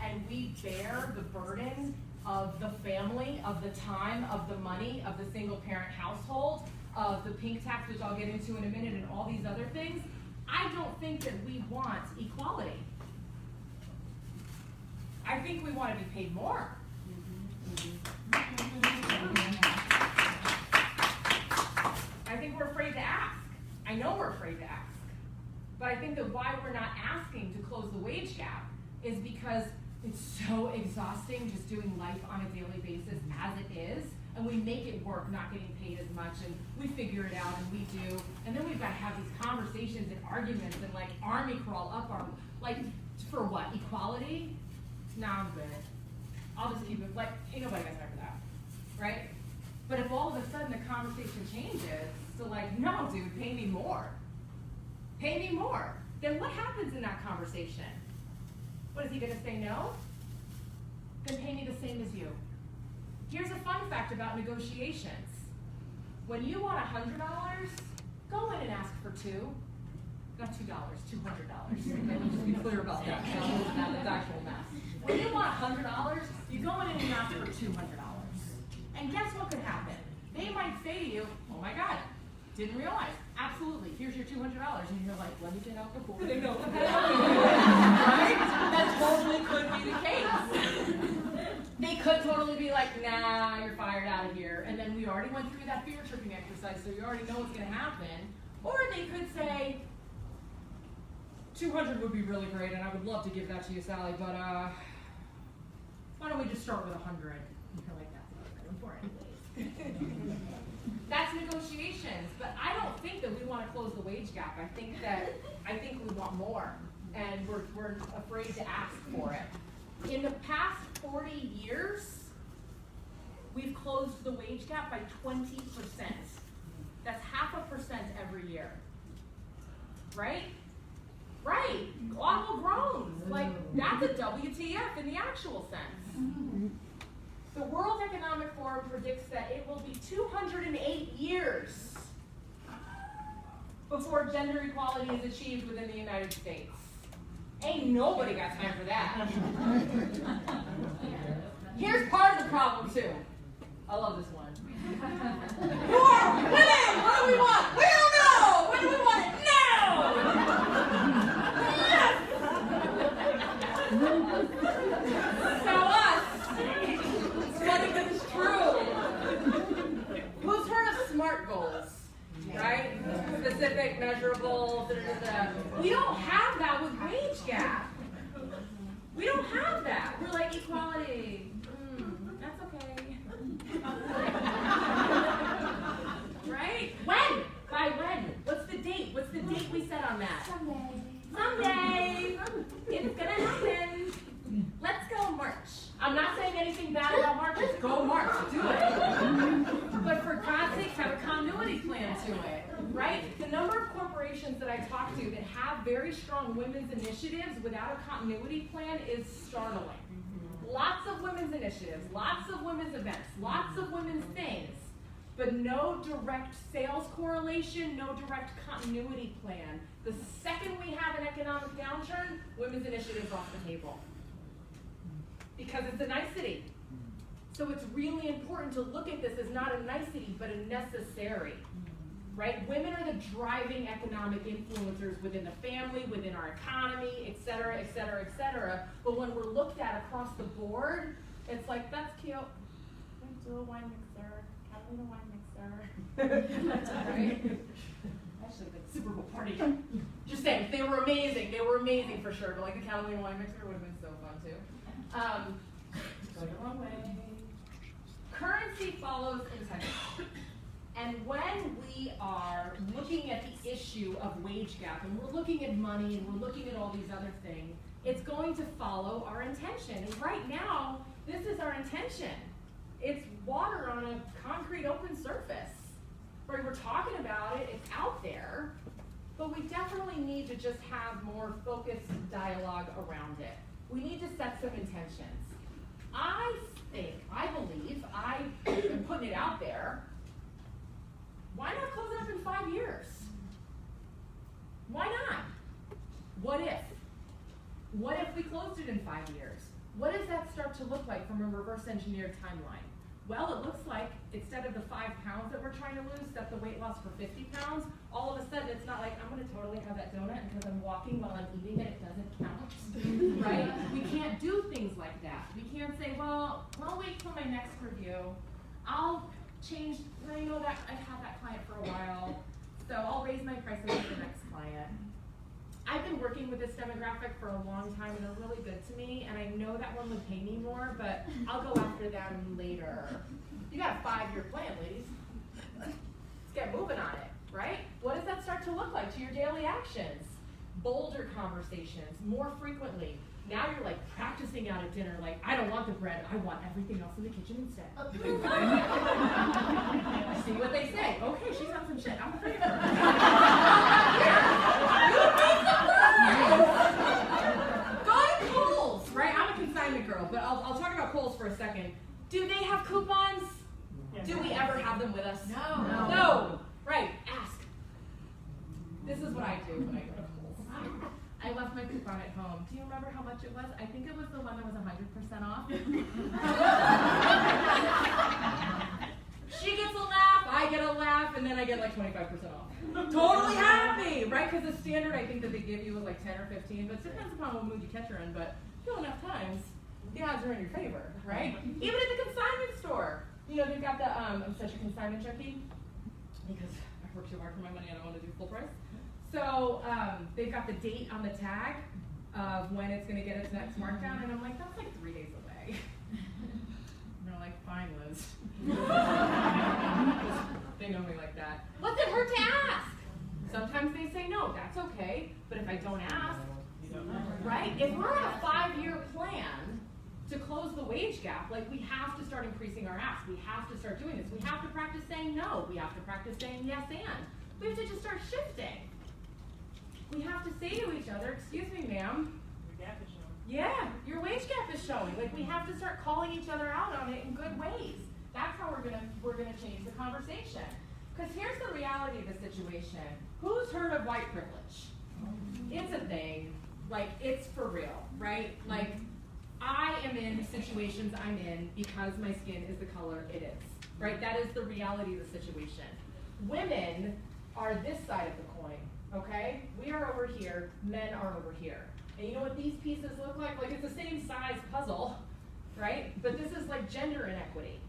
and we bear the burden of the family, of the time, of the money, of the single parent household, of the pink tax, which I'll get into in a minute, and all these other things, I don't think that we want equality. I think we want to be paid more. I think we're afraid to ask. I know we're afraid to ask. But I think that why we're not asking to close the wage gap is because it's so exhausting just doing life on a daily basis as it is, and we make it work not getting paid as much, and we figure it out, and we do, and then we've got to have these conversations and arguments and like army crawl up our, like, for what, equality? Nah, I'm good. I'll just keep it, like, ain't nobody got time for that, right? But if all of a sudden the conversation changes to like, no dude, pay me more, then what happens in that conversation? What, is he gonna say no? Then pay me the same as you. Here's a fun fact about negotiations. When you want $100, go in and ask for two. Not $2, $200. Okay, let's just be clear about that. That's actual math. When you want $100, you go in and you ask for $200. And guess what could happen? They might say to you, oh my God, didn't realize. Absolutely, here's your $200. And you're like, let me get out before they know what right? That totally could be the case. They could totally be like, nah, you're fired out of here. And then we already went through that fear tripping exercise, so you already know what's gonna happen. Or they could say, 200 would be really great, and I would love to give that to you, Sally, but why don't we just start with 100? And you're like, that's not very important. That's negotiations, but I don't think that we want to close the wage gap. I think we want more, and we're afraid to ask for it. In the past 40 years, we've closed the wage gap by 20%. That's 0.5% every year, right? Right, awful groans. Like, that's a WTF in the actual sense. The World Economic Forum predicts that it will be 208 years before gender equality is achieved within the United States. Ain't nobody got time for that. Here's part of the problem too. I love this one. More women! What do we want? We don't know! When do we want it? Now! So us, it's funny because it's true. Who's heard of SMART goals? Right? Specific, measurable, We don't have that with wage gap. We don't have that. We're like, equality. That's okay. Right? When? By when? What's the date? What's the date we set on that? Someday. It's gonna happen. Let's go march. I'm not saying anything bad about marches. Go march. Do it. But for God's sake, have a continuity plan to it. Right? The number of corporations that I talk to that have very strong women's initiatives without a continuity plan is startling. Lots of women's initiatives, lots of women's events, lots of women's things, but no direct sales correlation, no direct continuity plan. The second we have an economic downturn, women's initiatives off the table. Because it's a nicety. So it's really important to look at this as not a nicety, but a necessary. Right? Women are the driving economic influencers within the family, within our economy, et cetera, et cetera, et cetera. But when we're looked at across the board, it's like, that's cute. Let's do a wine mixer. Catalina wine mixer. Right? Actually, the Super Bowl party. Just saying, they were amazing. They were amazing for sure. But like the Catalina wine mixer would have been so fun too. Going the wrong way. Currency follows integrity. And when we are looking at the issue of wage gap, and we're looking at money, and we're looking at all these other things, it's going to follow our intention. And right now, this is our intention. It's water on a concrete open surface. Right? We're talking about it, it's out there, but we definitely need to just have more focused dialogue around it. We need to set some intentions. I believe, I'm putting it out there, why not close it up in 5 years? Why not? What if? What if we closed it in 5 years? What does that start to look like from a reverse engineered timeline? Well, it looks like instead of the 5 pounds that we're trying to lose, set the weight loss for 50 pounds, all of a sudden it's not like, I'm gonna totally have that donut and because I'm walking while I'm eating it, it doesn't count, right? We can't do things like that. We can't say, well, I'll wait till my next review. I'll change, I know that I've had that client for a while, so I'll raise my prices with the next client. I've been working with this demographic for a long time and they're really good to me, and I know that one would pay me more, but I'll go after them later. You got a 5-year plan, ladies. Let's get moving on it, right? What does that start to look like to your daily actions? Bolder conversations, more frequently. Now you're like practicing out at dinner, like, I don't want the bread, I want everything else in the kitchen instead. See what they say. Okay, she's on some shit, I'm afraid of her. Go to Kohl's, right? I'm a consignment girl, but I'll talk about Kohl's for a second. Do they have coupons? Do we ever have them with us? No. No. Right, ask. This is what I do when I go to Kohl's. I left my coupon at home. Do you remember how much it was? I think it was the one that was 100% off. She gets a laugh, I get a laugh, and then I get like 25% off. Totally happy, right? Because the standard I think that they give you was like 10 or 15, but it depends upon what mood you catch her in, but kill enough times, the odds are in your favor, right? Even at the consignment store. You know, they've got the, I'm such a consignment junkie, because I work too hard for my money and I want to do full price. So they've got the date on the tag of when it's going to get its next markdown, and I'm like, that's like 3 days away. And they're like, fine, Liz. They know me like that. What's it hurt to ask? Sometimes they say no, that's okay, but if I don't ask, right? If we're on a 5-year plan to close the wage gap, like we have to start increasing our ask. We have to start doing this. We have to practice saying no. We have to practice saying yes and. We have to just start shifting. We have to say to each other, excuse me, ma'am. Your gap is showing. Yeah, your wage gap is showing. Like we have to start calling each other out on it in good ways. That's how we're gonna change the conversation. Because here's the reality of the situation. Who's heard of white privilege? It's a thing. Like it's for real, right? Like I am in situations I'm in because my skin is the color it is, right? That is the reality of the situation. Women are this side of the coin, okay? We are over here, men are over here. And you know what these pieces look like? Like it's the same size puzzle, right? But this is like gender inequity.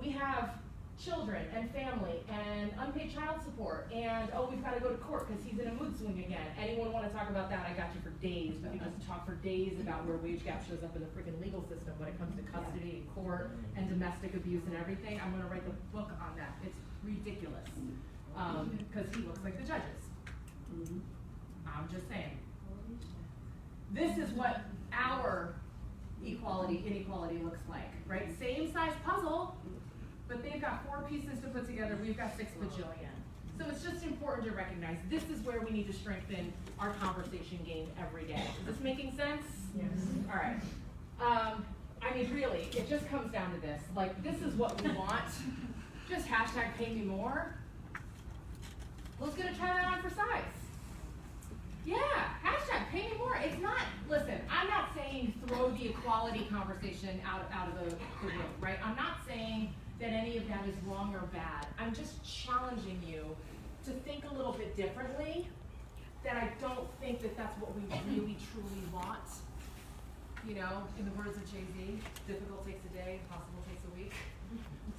We have children and family and unpaid child support and oh, we've got to go to court because he's in a mood swing again. Anyone want to talk about that? I got you for days. We can just talk for days about where wage gap shows up in the freaking legal system when it comes to custody and court and domestic abuse and everything. I'm going to write the book on that. It's ridiculous because he looks like the judges. I'm just saying. This is what our inequality looks like, right? Same size puzzle, but they've got 4 pieces to put together, we've got 6 bajillion. So it's just important to recognize this is where we need to strengthen our conversation game every day. Is this making sense? Yes. All right. I mean, really, it just comes down to this. Like, this is what we want. Just hashtag pay me more. Who's gonna try that on for size? Yeah, hashtag pay me more. It's not, listen, I'm not saying throw the equality conversation out of the room, right? I'm not saying that any of that is wrong or bad. I'm just challenging you to think a little bit differently, that I don't think that that's what we really truly want. You know, in the words of Jay-Z, difficult takes a day, impossible takes a week.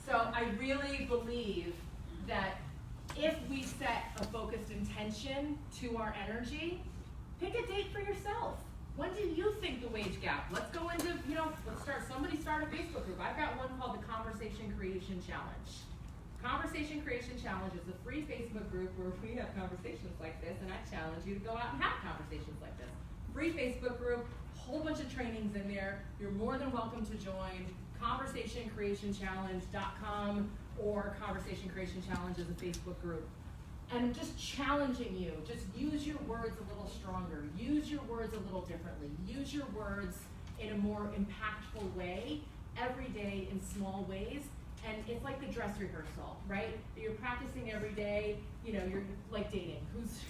So I really believe that if we set a focused intention to our energy, pick a date for yourself. When do you think the wage gap? Let's go into, somebody start a Facebook group. I've got one called the Conversation Creation Challenge. Conversation Creation Challenge is a free Facebook group where we have conversations like this, and I challenge you to go out and have conversations like this. Free Facebook group, whole bunch of trainings in there. You're more than welcome to join. ConversationCreationChallenge.com or Conversation Creation Challenge is a Facebook group. And I'm just challenging you, just use your words a little stronger, use your words a little differently, use your words in a more impactful way, every day in small ways. And it's like the dress rehearsal, right? You're practicing every day, you're like dating. Who's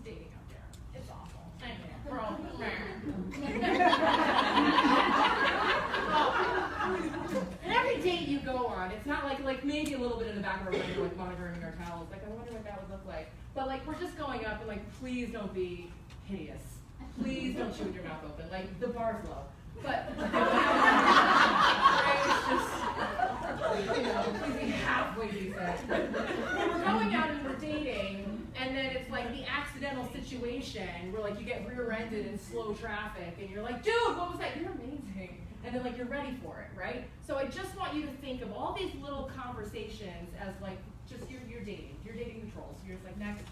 dating out there? It's awful. We're all and every date It's not like maybe a little bit in the back of our mind, like monitoring our towels. Like, I wonder what that would look like. But like, we're just going up and like, please don't be hideous. Please don't chew with your mouth open. Like, the bar's low. But it's just, please be halfway decent. We're going out and we're dating, and then it's like the accidental situation where like you get rear-ended in slow traffic, and you're like, dude, what was that? You're amazing. And then like you're ready for it, right? So I just want you to think of all these little conversations as like just you're dating. You're dating the trolls. You're just like next,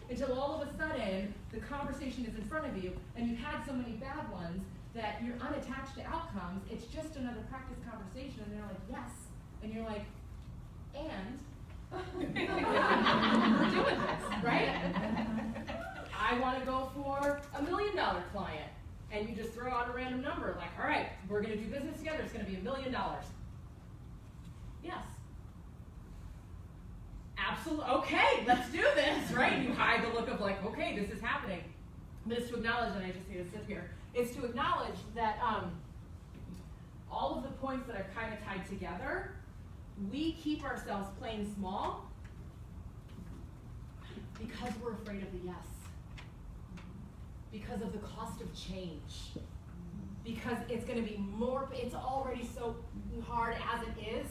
until all of a sudden the conversation is in front of you, and you've had so many bad ones that you're unattached to outcomes. It's just another practice conversation, and they're like, yes, and you're like, and we're doing this, right? I want to go for $1 million client. And you just throw out a random number, like, all right, we're going to do business together, it's going to be $1 million. Yes. Absolutely. Okay, let's do this, right? You hide the look of like, okay, this is happening. But it's to acknowledge, and I just need to sit here, it's to acknowledge that all of the points that I've kind of tied together, we keep ourselves playing small because we're afraid of the yes. Because of the cost of change. Because it's going to be more, it's already so hard as it is.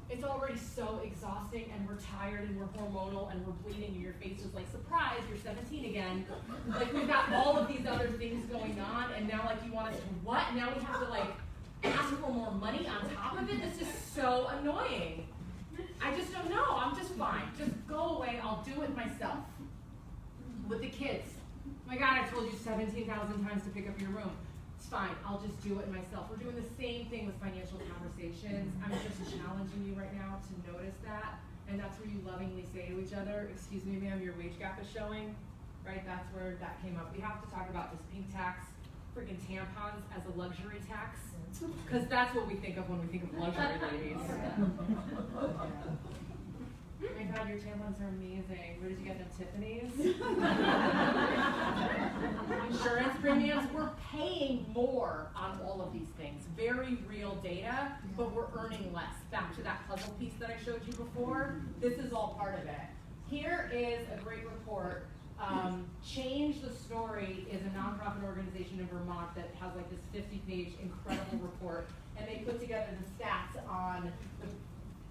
It's already so exhausting, and we're tired, and we're hormonal, and we're bleeding, and your face is like, surprise, you're 17 again. Like, we've got all of these other things going on, and now like you want us to what? Now we have to like ask for more money on top of it? This is so annoying. I just don't know. I'm just fine. Just go away. I'll do it myself. With the kids. Oh my God, I told you 17,000 times to pick up your room. It's fine, I'll just do it myself. We're doing the same thing with financial conversations. I'm just challenging you right now to notice that. And that's where you lovingly say to each other, excuse me, ma'am, your wage gap is showing. Right, that's where that came up. We have to talk about this pink tax, freaking tampons as a luxury tax. Because that's what we think of when we think of luxury ladies. Oh my God, your tampons are amazing. Where did you get them, Tiffany's? Insurance premiums, we're paying more on all of these things. Very real data, but we're earning less. Back to that puzzle piece that I showed you before, this is all part of it. Here is a great report. Change the Story is a nonprofit organization in Vermont that has like this 50-page incredible report, and they put together the stats on the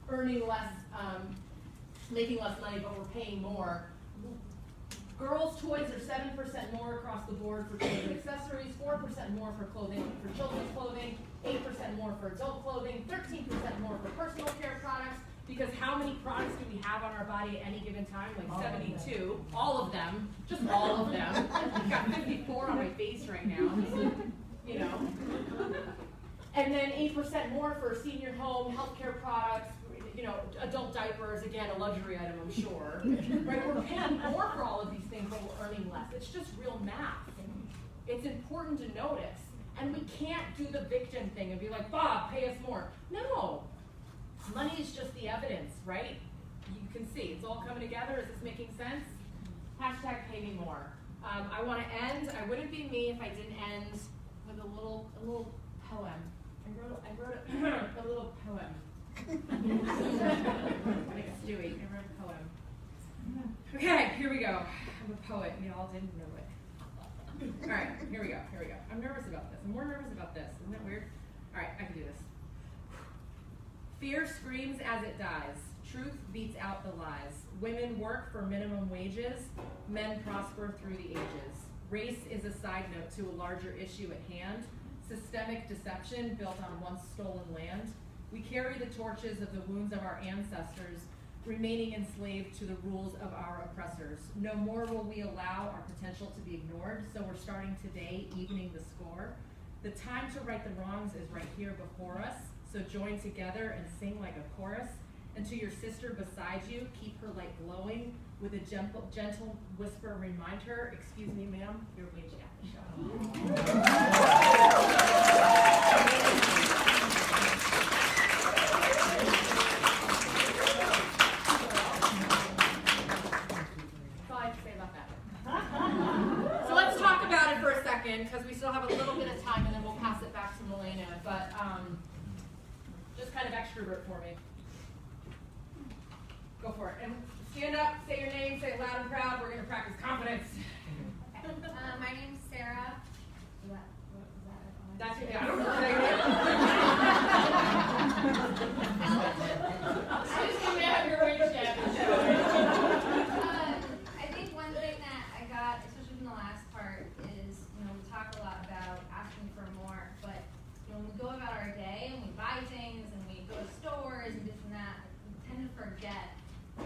earning less, making less money, but we're paying more. Girls' toys are 7% more across the board for toys and accessories, 4% more for clothing, for children's clothing, 8% more for adult clothing, 13% more for personal care products, because how many products do we have on our body at any given time? Like 72, all of them, just all of them. I've got 54 on my face right now, you know. And then 8% more for senior home, healthcare products, you know, adult diapers, again, a luxury item, I'm sure. Right? We're paying more for all of these things, but we're earning less. It's just real math. It's important to notice. And we can't do the victim thing and be like, Bob, pay us more. No. Money is just the evidence, right? You can see, it's all coming together. Is this making sense? Hashtag pay me more. I want to end, I wouldn't be me if I didn't end with a little poem. I wrote a little poem. Like Stewie, I wrote a poem. Okay, here we go. I'm a poet, and y'all didn't know it. All right, here we go. I'm nervous about this. I'm more nervous about this. Isn't that weird? All right, I can do this. Fear screams as it dies. Truth beats out the lies. Women work for minimum wages. Men prosper through the ages. Race is a side note to a larger issue at hand. Systemic deception built on once stolen land. We carry the torches of the wounds of our ancestors, remaining enslaved to the rules of our oppressors. No more will we allow our potential to be ignored, so we're starting today, evening the score. The time to right the wrongs is right here before us, so join together and sing like a chorus. And to your sister beside you, keep her light glowing. With a gentle whisper, remind her, excuse me, ma'am, your wage gap is showing. Because we still have a little bit of time, and then we'll pass it back to Milena. But just kind kind of extrovert for me. Go for it. And stand up, say your name, say it loud and proud. We're going to practice confidence. My name's Sarah. That's your, I don't know what I I think one thing that I got, especially from the last part, is, we talk a lot about asking for more, but, when we go about our day and we buy things and we go to stores and this and that, we tend to forget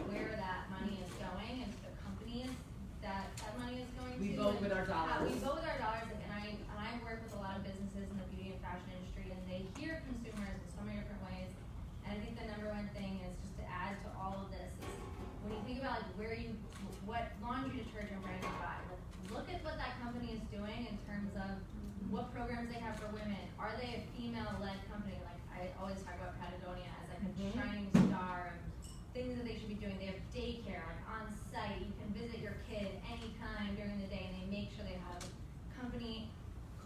where that money is going and to the companies that money is going to. We vote with our dollars. We vote with our dollars, and I work with a lot of businesses in the beauty and fashion industry, and they hear consumers in so many different ways. And I think the number one thing is just to add to all of this is when you think about what laundry detergent brand you buy, look at what that company is doing in terms of what programs they have for women. Are they a female-led company? Like I always talk about Patagonia as like a shining star and things that they should be doing. They have daycare like on site. You can visit your kid anytime during the day, and they make sure they have a company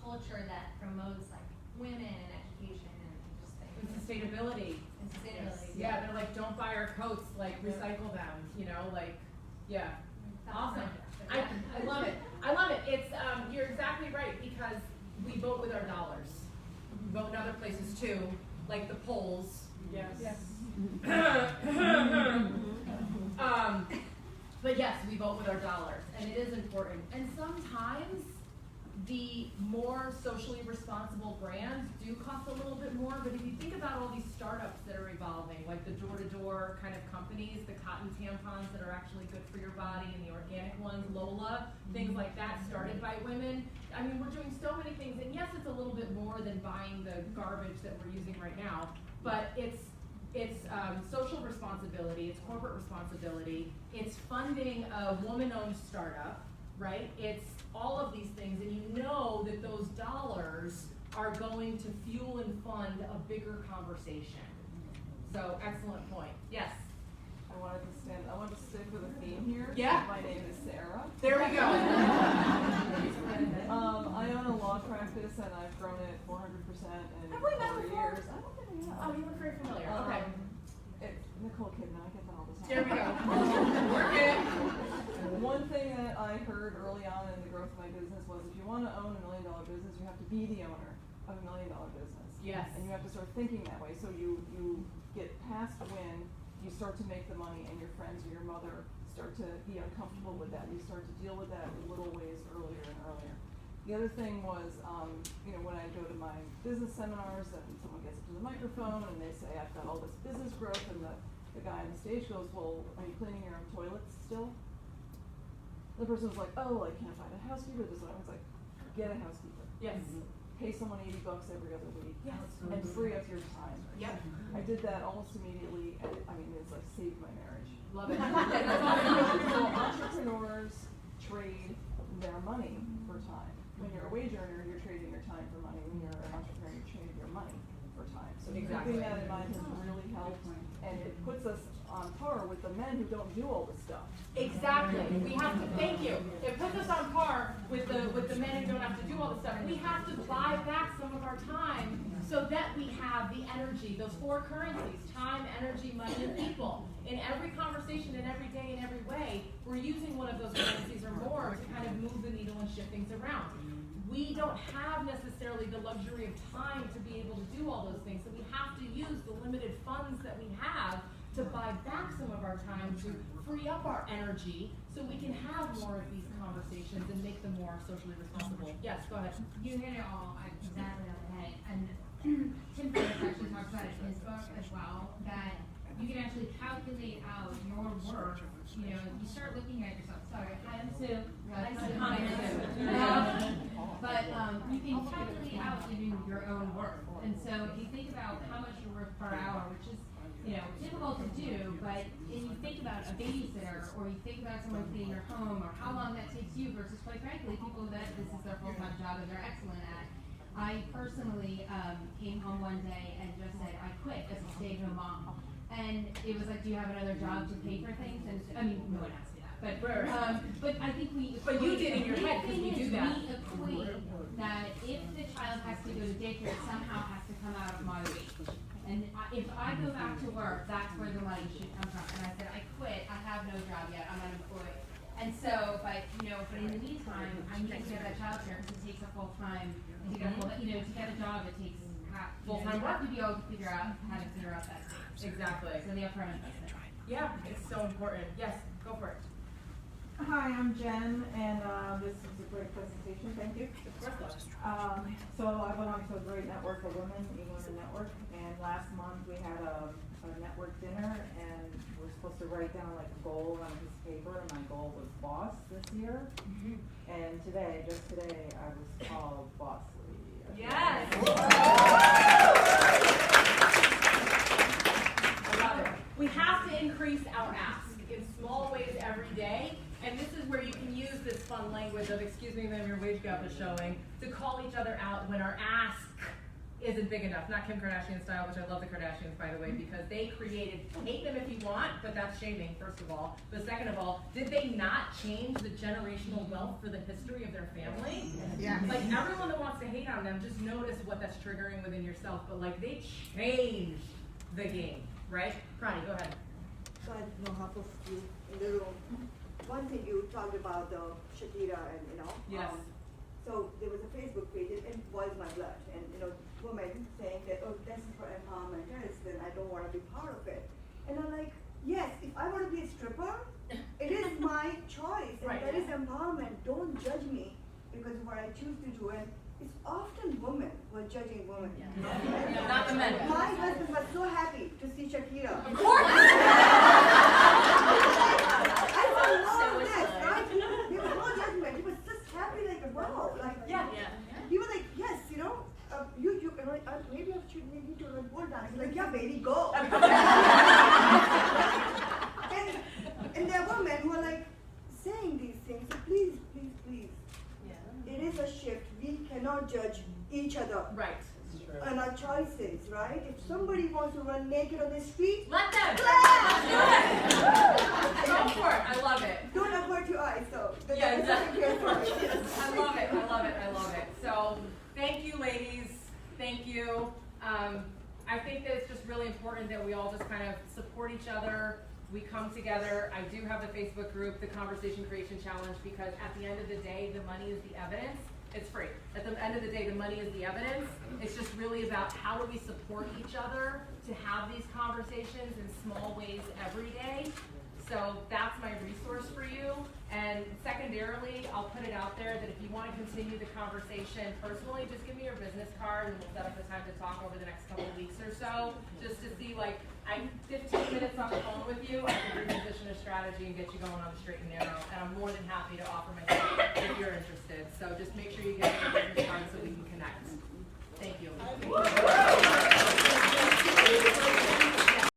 culture that promotes like women and education and just things. And sustainability. And sustainability. Yeah, they're like, don't buy our coats, like recycle them, yeah. Awesome. I love it. I love it. It's you're exactly right, because we vote with our dollars. We vote in other places too, like the polls. Yes. But yes, we vote with our dollars, and it is important. And sometimes the more socially responsible brands do cost a little bit more, but if you think about all these startups that are evolving, like the door-to-door kind of companies, the cotton tampons that are actually good for your body, and the organic ones, Lola, things like that, started by women. I mean, we're doing so many things, and yes, it's a little bit more than buying the garbage that we're using right now, but it's social responsibility, it's corporate responsibility, it's funding a woman-owned startup, right? It's all of these things, and you know that those dollars are going to fuel and fund a bigger conversation. So, excellent point. Yes? I wanted to stick with a theme here. Yeah. My name is Sarah. There we go. I own a law practice, and I've grown it 400% in Have we met 4 before? years. I don't think we have. Oh, you look very familiar. Okay. Nicole Kidman, I get that all the time. There we go. Work it. One thing that I heard early on in the growth of my business was if you want to own $1 million business, you have to be the owner of $1 million business. Yes. And you have to start thinking that way. So you get past when you start to make the money and your friends or your mother start to be uncomfortable with that. You start to deal with that in little ways earlier and earlier. The other thing was, when I go to my business seminars and someone gets up to the microphone and they say, I've got all this business growth, and the guy on the stage goes, well, are you cleaning your own toilets still? The person was like, oh, I can't find a housekeeper. This one I was like, get a housekeeper. Yes. Pay someone $80 every other week. Yes. And free up your time. Yep. I did that almost immediately, and it's like saved my marriage. Love it. So entrepreneurs trade their money for time. When you're a wage earner, you're trading your time for money. When you're an entrepreneur, you're trading your money for time. So Exactly. keeping that in mind has really helped, and it puts us on par with the men who don't do all this stuff. Exactly. We have to, thank you. It puts us on par with the men who don't have to do all this stuff. We have to buy back some of our time so that we have the energy, those 4 currencies, time, energy, money, and people. In every conversation, in every day, in every way, we're using one of those currencies or more to kind of move the needle and shift things around. We don't have necessarily the luxury of time to be able to do all those things, so we have to use the limited funds that we have to buy back some of our time to free up our energy so we can have more of these conversations and make them more socially responsible. Yes, go ahead. You hit it all exactly on the head. And Tim Ferriss actually talks about it in his book as well, that you can actually calculate out your worth. You start looking at yourself. Sorry, hi, I'm Sue. Nice to meet you. But you can calculate out even your own worth. And so if you think about how much you're worth per hour, which is difficult to do, but if you think about a babysitter, or you think about someone cleaning your home, or how long that takes you versus, quite frankly, people that this is their full-time job and they're excellent at. I personally came home one day and just said, I quit as a stay-at-home mom. And it was like, do you have another job to pay for things? And I mean, no one asked me that. But I think we equate. But you did in your head, because we do that. We equate that if the child has to go to daycare, it somehow has to come out of my wage. And if I back to work, that's where the money should come from. And I said, I quit, I have no job yet, I'm unemployed. And so, but in the meantime, I need to get that job here because it takes a full time to get a full, to get a job, it takes Full-time you have work. to be able to figure out how to figure out that thing. Exactly. So the upfront investment. Yeah, it's so important. Yes, go for it. Hi, I'm Jen, and this is a great presentation. Thank you. So I belong to a great network of women, E-Women Network, and last month we had a network dinner, and we're supposed to write down like a goal on a piece of paper, and my goal was boss this year. And today, just today, I was called boss lady. Yes. I love it. We have to increase our ask in small ways every day. And this is where you can use this fun language of, excuse me, ma'am, your wage gap is showing, to call each other out when our ask isn't big enough. Not Kim Kardashian style, which I love the Kardashians, by the way, because they created, hate them if you want, but that's shaming, first of all. But second of all, did they not change the generational wealth for the history of their family? Yeah. Like, everyone that wants to hate on them, just notice what that's triggering within yourself. But like, they changed the game, right? Prani, go ahead. So I don't know half of you in the room. One thing you talked about the Shakira and Yes. So there was a Facebook page and it boils my blood, and women saying that, oh, this is for empowerment, then I don't want to be part of it. And I'm like, yes, if I want to be a stripper, it is my choice, and Right. that is empowerment. Don't judge me because of what I choose to do, and it's often women who are judging women. Yeah, not the men. My husband was so happy to see Shakira. Of course! I said, wow, yes, right? There was no judgment. He was just happy, like, wow. Like, Yeah. he was like, yes, maybe I should need to like hold on. He's like, yeah, baby, go. and there are women who are like saying these things. So please, please, please. Yeah. It is a shift. We cannot judge each other. Right. And our choices, right? If somebody wants to run naked on the street, Let them! let's do it! Go for it. I love it. don't avert your eyes, so that's Yeah, something here for me. I love it. I love it. I love it. So, thank you, ladies. Thank you. I think that it's just really important that we all just kind of support each other. We come together. I do have the Facebook group, the Conversation Creation Challenge, because at the end of the day, the money is the evidence. It's free. At the end of the day, the money is the evidence. It's just really about how do we support each other to have these conversations in small ways every day. So that's my resource for you. And secondarily, I'll put it out there that if you want to continue the conversation personally, just give me your business card and we'll set up the time to talk over the next couple of weeks or so, just to see, like, I'm 15 minutes on the phone with you, I can reposition a strategy and get you going on the straight and narrow, and I'm more than happy to offer my help if you're interested. So just make sure you get me your business card so we can connect. Thank you.